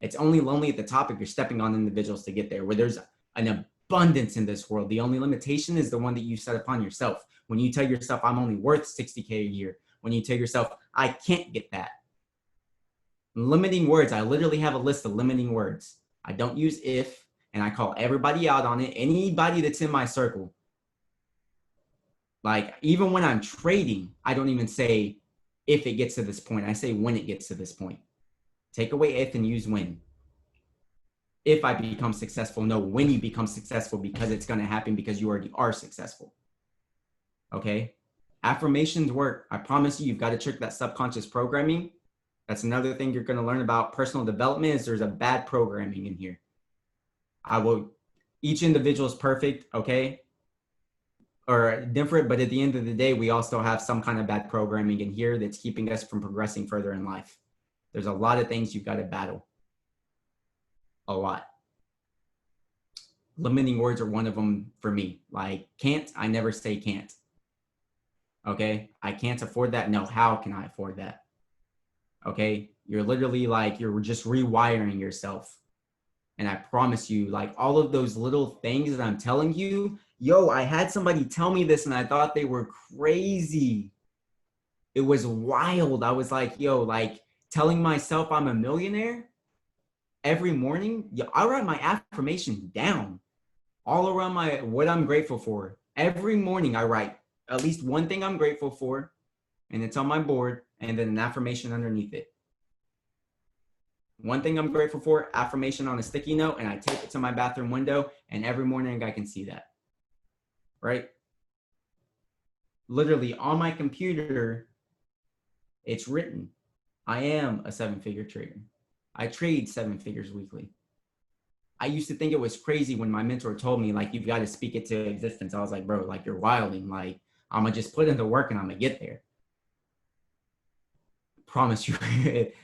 S2: It's only lonely at the top if you're stepping on individuals to get there, where there's an abundance in this world. The only limitation is the one that you set upon yourself. When you tell yourself, I'm only worth $60K a year. When you tell yourself, I can't get that. Limiting words. I literally have a list of limiting words. I don't use if, and I call everybody out on it. Anybody that's in my circle. Like, even when I'm trading, I don't even say if it gets to this point. I say when it gets to this point. Take away if and use when. If I become successful, no, when you become successful, because it's going to happen because you already are successful. Okay? Affirmations work. I promise you, you've got to trick that subconscious programming. That's another thing you're going to learn about personal development is there's a bad programming in here. Each individual is perfect, okay? Or different, but at the end of the day, we all still have some kind of bad programming in here that's keeping us from progressing further in life. There's a lot of things you've got to battle. A lot. Limiting words are one of them for me. Like, can't, I never say can't. Okay? I can't afford that. No, how can I afford that? Okay? You're literally like, you're just rewiring yourself. And I promise you, like, all of those little things that I'm telling you, yo, I had somebody tell me this and I thought they were crazy. It was wild. I was like, yo, like, telling myself I'm a millionaire every morning. Yo, I write my affirmations down all around what I'm grateful for. Every morning I write at least one thing I'm grateful for, and it's on my board, and then an affirmation underneath it. One thing I'm grateful for, affirmation on a sticky note, and I tape it to my bathroom window, and every morning I can see that. Right? Literally on my computer, it's written. I am a 7-figure trader. I trade 7 figures weekly. I used to think it was crazy when my mentor told me, like, you've got to speak it to existence. I was like, bro, like, you're wilding. Like, I'm going to just put in the work and I'm going to get there. Promise you.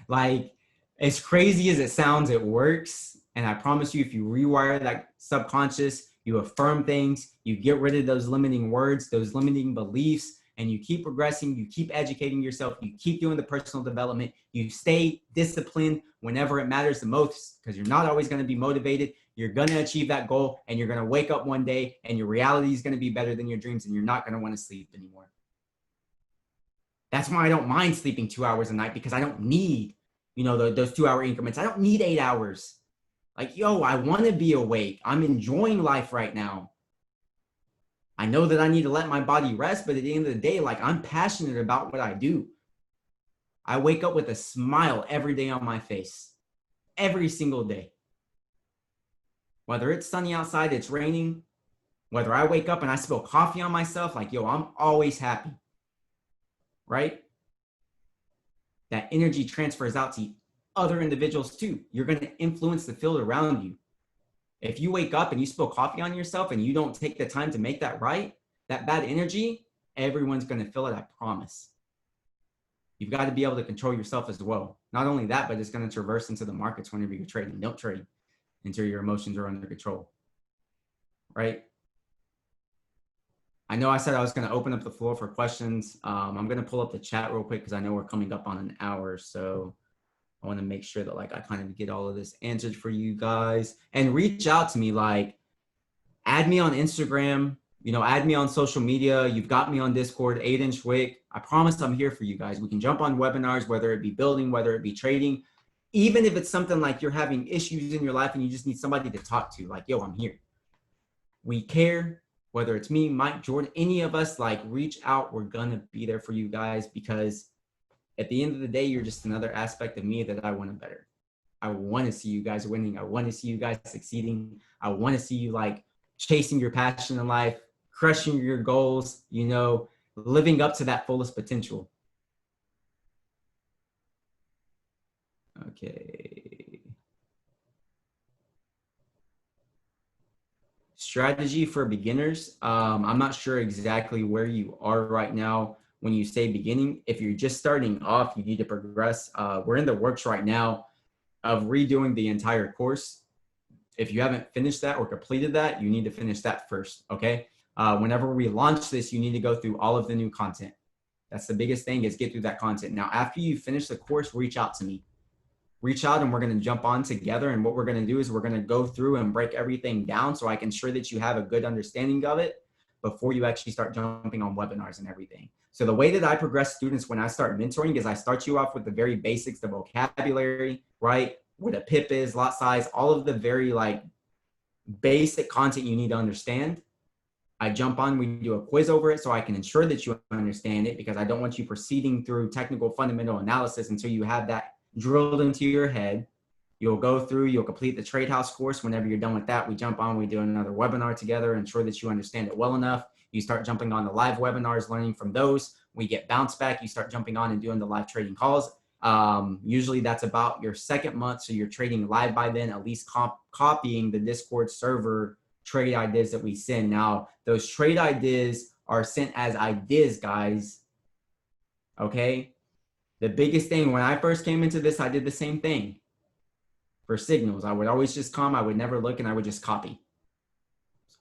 S2: Like, as crazy as it sounds, it works. And I promise you, if you rewire that subconscious, you affirm things, you get rid of those limiting words, those limiting beliefs, and you keep progressing, you keep educating yourself, you keep doing the personal development, you stay disciplined whenever it matters the most, because you're not always going to be motivated. You're going to achieve that goal, and you're going to wake up one day and your reality is going to be better than your dreams, and you're not going to want to sleep anymore. That's why I don't mind sleeping 2 hours a night, because I don't need, those 2-hour increments. I don't need 8 hours. Like, yo, I want to be awake. I'm enjoying life right now. I know that I need to let my body rest, but at the end of the day, like, I'm passionate about what I do. I wake up with a smile every day on my face, every single day. Whether it's sunny outside, it's raining, whether I wake up and I spill coffee on myself, like, yo, I'm always happy, right? That energy transfers out to other individuals too. You're going to influence the field around you. If you wake up and you spill coffee on yourself and you don't take the time to make that right, that bad energy, everyone's going to feel it, I promise. You've got to be able to control yourself as well. Not only that, but it's going to traverse into the markets whenever you're trading. Don't trade until your emotions are under control, right? I know I said I was going to open up the floor for questions. I'm going to pull up the chat real quick because I know we're coming up on an hour. So I want to make sure that, like, I kind of get all of this answered for you guys, and reach out to me. Like, add me on Instagram, add me on social media. You've got me on Discord, 8-inch Wick. I promise I'm here for you guys. We can jump on webinars, whether it be building, whether it be trading, even if it's something like you're having issues in your life and you just need somebody to talk to. Like, yo, I'm here. We care, whether it's me, Mike, Jordan, any of us, like, reach out. We're going to be there for you guys, because At the end of the day, you're just another aspect of me that I want to better. I want to see you guys winning. I want to see you guys succeeding. I want to see you like chasing your passion in life, crushing your goals, you know, living up to that fullest potential. Okay. Strategy for beginners. I'm not sure exactly where you are right now when you say beginning. If you're just starting off, you need to progress. We're in the works right now of redoing the entire course. If you haven't finished that or completed that, you need to finish that first, okay? Whenever we launch this, you need to go through all of the new content. That's the biggest thing, is get through that content. Now, after you finish the course, reach out to me. Reach out and we're going to jump on together. And what we're going to do is we're going to go through and break everything down so I can ensure that you have a good understanding of it before you actually start jumping on webinars and everything. So the way that I progress students when I start mentoring is I start you off with the very basics, the vocabulary, right? What a pip is, lot size, all of the very like basic content you need to understand. I jump on, we do a quiz over it so I can ensure that you understand it, because I don't want you proceeding through technical fundamental analysis until you have that drilled into your head. You'll go through, you'll complete the Trade House course. Whenever you're done with that, we jump on, we do another webinar together, ensure that you understand it well enough. You start jumping on the live webinars, learning from those. We get bounce back. You start jumping on and doing the live trading calls. Usually that's about your second month. So you're trading live by then, at least copying the Discord server trade ideas that we send. Now, those trade ideas are sent as ideas, guys. Okay. The biggest thing, when I first came into this, I did the same thing for signals. I would always just come, I would never look, and I would just copy.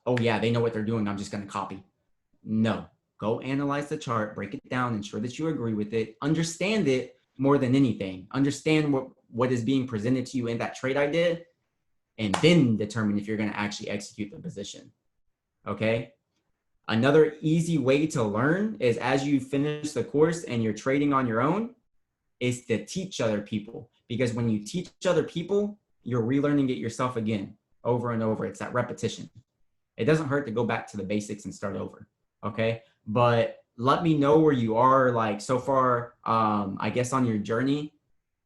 S2: Oh yeah, they know what they're doing, I'm just going to copy. No, go analyze the chart, break it down, ensure that you agree with it, understand it more than anything. Understand what is being presented to you in that trade idea, and then determine if you're going to actually execute the position. Okay. Another easy way to learn is, as you finish the course and you're trading on your own, is to teach other people. Because when you teach other people, you're relearning it yourself again, over and over. It's that repetition. It doesn't hurt to go back to the basics and start over. Okay. But let me know where you are, like, so far, I guess, on your journey.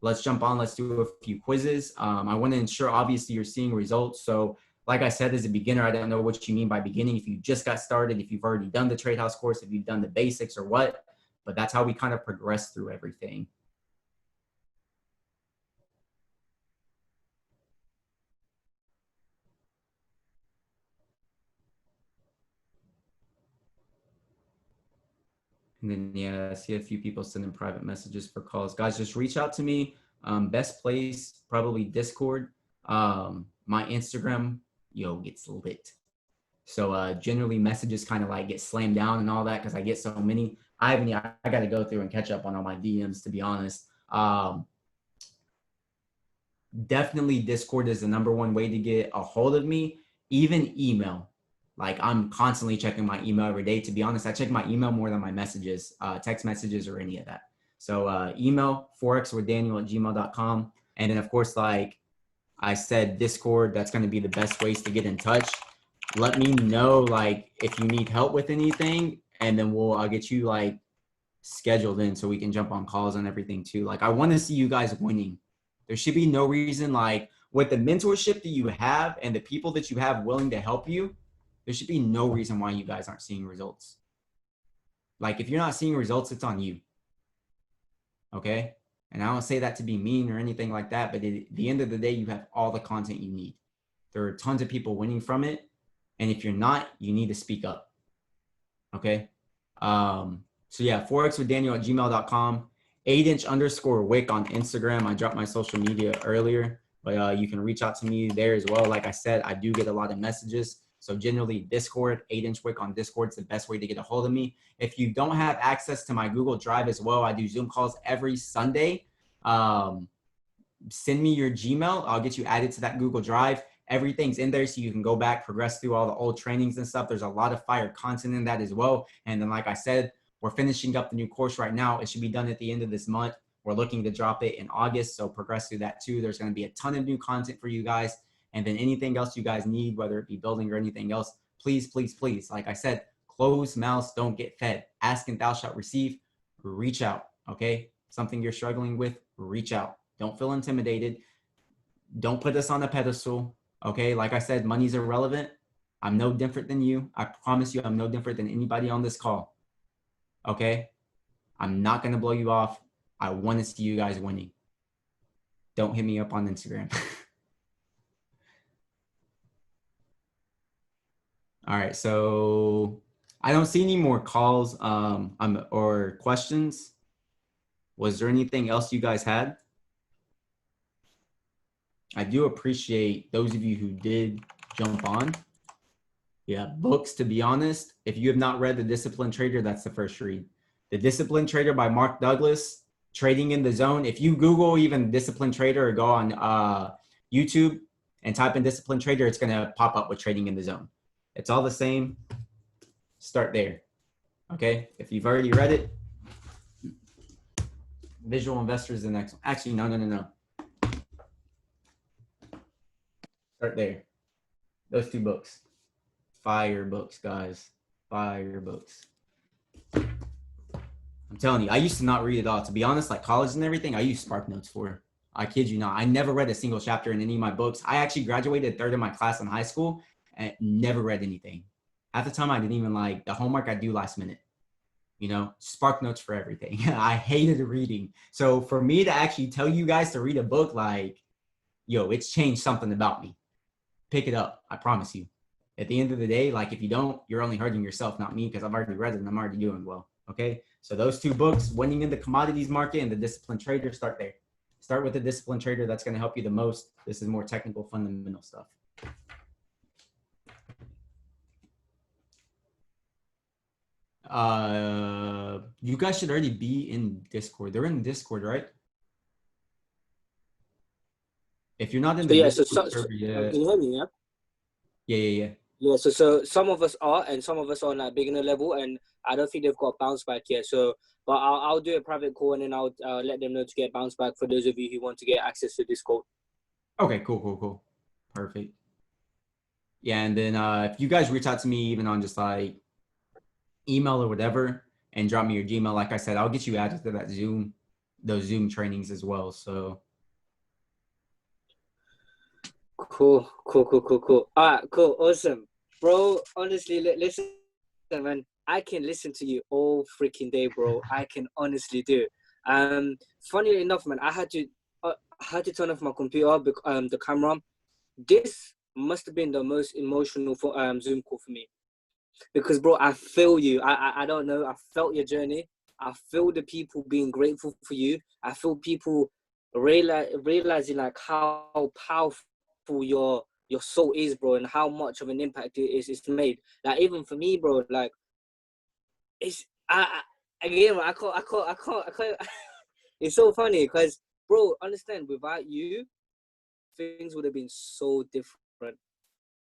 S2: Let's jump on. Let's do a few quizzes. I want to ensure, obviously, you're seeing results. So like I said, as a beginner, I don't know what you mean by beginning. If you just got started, if you've already done the Trade House course, if you've done the basics or what, but that's how we kind of progress through everything. And then, yeah, I see a few people sending private messages for calls. Guys, just reach out to me. Best place, probably Discord. My Instagram, gets lit. So generally messages kind of like get slammed down and all that, because I get so many. I got to go through and catch up on all my DMs, to be honest. Definitely Discord is the #1 way to get a hold of me. Even email. Like, I'm constantly checking my email every day. To be honest, I check my email more than my messages, text messages, or any of that. So email, forexwithdaniel@gmail.com. And then, of course, like I said, Discord, that's going to be the best ways to get in touch. Let me know, like, if you need help with anything, and then I'll get you, like, scheduled in so we can jump on calls and everything too. Like, I want to see you guys winning. There should be no reason, like, with the mentorship that you have and the people that you have willing to help you, there should be no reason why you guys aren't seeing results. Like, if you're not seeing results, it's on you. Okay? And I don't say that to be mean or anything like that, but at the end of the day, you have all the content you need. There are tons of people winning from it. And if you're not, you need to speak up. Okay? So yeah, forexwithdaniel@gmail.com, 8inch_wick on Instagram. I dropped my social media earlier, but you can reach out to me there as well. Like I said, I do get a lot of messages. So generally Discord, 8inch_wick on Discord is the best way to get a hold of me. If you don't have access to my Google Drive as well, I do Zoom calls every Sunday. Send me your Gmail. I'll get you added to that Google Drive. Everything's in there so you can go back, progress through all the old trainings and stuff. There's a lot of fire content in that as well. And then, like I said, we're finishing up the new course right now. It should be done at the end of this month. We're looking to drop it in August, so progress through that too. There's going to be a ton of new content for you guys. And then anything else you guys need, whether it be building or anything else, please, please, please, like I said, closed mouths don't get fed. Ask and thou shalt receive. Reach out, okay? something you're struggling with, reach out. Don't feel intimidated. Don't put us on a pedestal. Okay. Like I said, money's irrelevant. I'm no different than you. I promise you, I'm no different than anybody on this call. Okay. I'm not going to blow you off. I want to see you guys winning. Don't hit me up on Instagram. All right. So I don't see any more calls or questions. Was there anything else you guys had? I do appreciate those of you who did jump on. Yeah, books, to be honest, if you have not read The Disciplined Trader, that's the first read. The Disciplined Trader by Mark Douglas, Trading in the Zone. If you Google even Disciplined Trader or go on YouTube and type in Disciplined Trader, it's going to pop up with Trading in the Zone. It's all the same. Start there. Okay. If you've already read it, Visual Investor is the next one. Actually, no. Start there. Those two books. Fire books, guys. Fire books. I'm telling you, I used to not read it all. To be honest, like college and everything, I used SparkNotes for. I kid you not. I never read a single chapter in any of my books. I actually graduated third in my class in high school and never read anything. Half the time, I didn't even like the homework I do last minute. You know, SparkNotes for everything. I hated reading. So for me to actually tell you guys to read a book, like, yo, it's changed something about me. Pick it up. I promise you. At the end of the day, like if you don't, you're only hurting yourself, not me, because I've already read it and I'm already doing well. Okay. So those two books, Winning in the Commodities Market and The Disciplined Trader, start there. Start with The Disciplined Trader. That's going to help you the most. This is more technical, fundamental stuff. You guys should already be in Discord. They're in Discord, right? If you're not in the Discord server yet.
S1: Can you hear me?
S2: Yeah.
S1: Yeah, so some of us are, and some of us are on that beginner level, and I don't think they've got bounce back yet. So, but I'll do a private call, and then I'll let them know to get bounce back for those of you who want to get access to Discord.
S2: Okay, cool. Perfect. Yeah, and then if you guys reach out to me even on just like email or whatever, and drop me your Gmail, like I said, I'll get you added to that those Zoom trainings as well. So.
S1: Cool. All right, cool, awesome, bro. Honestly, listen, man. I can listen to you all freaking day, bro. I can honestly do. Funnily enough, man, I had to turn off my computer, the camera. This must have been the most emotional Zoom call for me, because, bro, I feel you. I don't know. I felt your journey. I feel the people being grateful for you. I feel people realizing like how powerful your soul is, bro, and how much of an impact it's made. Like even for me, bro, like it's I can't. It's so funny because, bro, understand, without you, things would have been so different.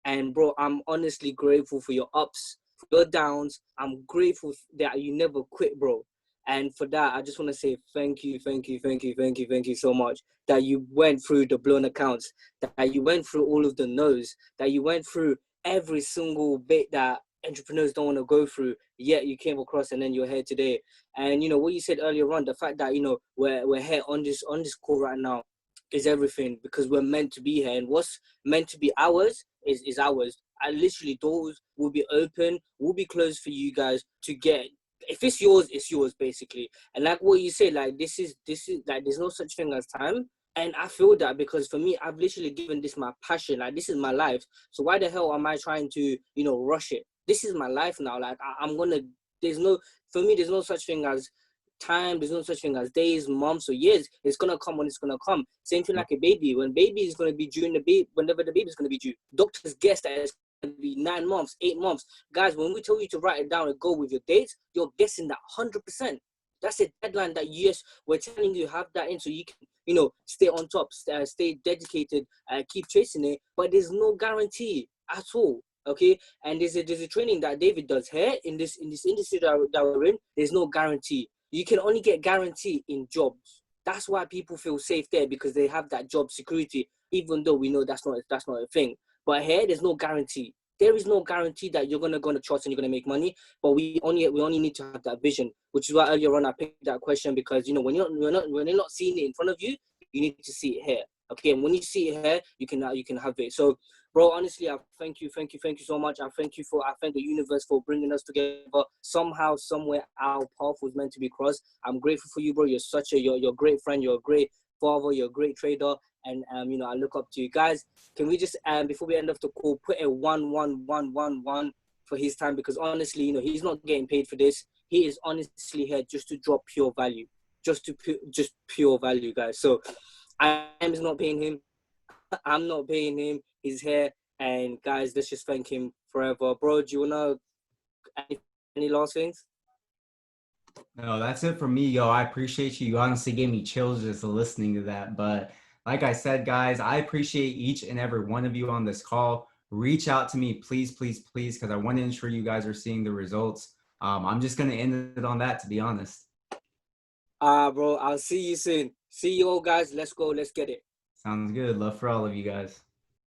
S1: And bro, I'm honestly grateful for your ups, for your downs. I'm grateful that you never quit, bro. And for that, I just want to say thank you so much that you went through the blown accounts, that you went through all of the no's, that you went through every single bit that entrepreneurs don't want to go through, yet you came across and then you're here today. And, you know, what you said earlier on, the fact that, you know, we're here on this call right now is everything, because we're meant to be here. And what's meant to be ours is ours. And literally, doors will be open, will be closed for you guys to get. If it's yours, basically. And like what you say, like this is like there's no such thing as time. And I feel that, because for me, I've literally given this my passion. Like this is my life. So why the hell am I trying to, you know, rush it? This is my life now. Like there's no such thing as time. There's no such thing as days, months, or years. It's gonna come when it's gonna come. Same thing like a baby. When baby is gonna be due, whenever the baby is gonna be due. Doctors guess that it's gonna be 9 months, 8 months. Guys, when we tell you to write it down and go with your dates, you're guessing that 100%. That's a deadline that, yes, we're telling you have that in so you can, you know, stay on top, stay dedicated, keep chasing it. But there's no guarantee at all. Okay, and there's a training that David does here in this industry that we're in. There's no guarantee. You can only get guarantee in jobs. That's why people feel safe there, because they have that job security, even though we know that's not a thing. But here, there's no guarantee. there is no guarantee that you're gonna go on a trust and you're gonna make money. But we only need to have that vision, which is why earlier on I picked that question, because you know when you're not seeing it in front of you, you need to see it here. Okay, and when you see it here, you can have it. So, bro, honestly, I thank you so much. I thank the universe for bringing us together. Somehow, somewhere, our path was meant to be crossed. I'm grateful for you, bro. You're you're a great friend. You're a great father. You're a great trader. And you know, I look up to you guys. Can we just before we end off the call, put a 1 for his time? Because honestly, you know, he's not getting paid for this. He is honestly here just to drop pure value, just pure value, guys. So I am not paying him. I'm not paying him. He's here, and guys, let's just thank him forever, bro. Do you wanna any last things?
S2: No, that's it for me, yo. I appreciate you. You honestly gave me chills just listening to that. But like I said, guys, I appreciate each and every one of you on this call. Reach out to me, please, please, please, because I want to ensure you guys are seeing the results. I'm just going to end it on that, to be honest.
S1: Bro, I'll see you soon. See you all, guys. Let's go. Let's get it.
S2: Sounds good. Love for all of you guys.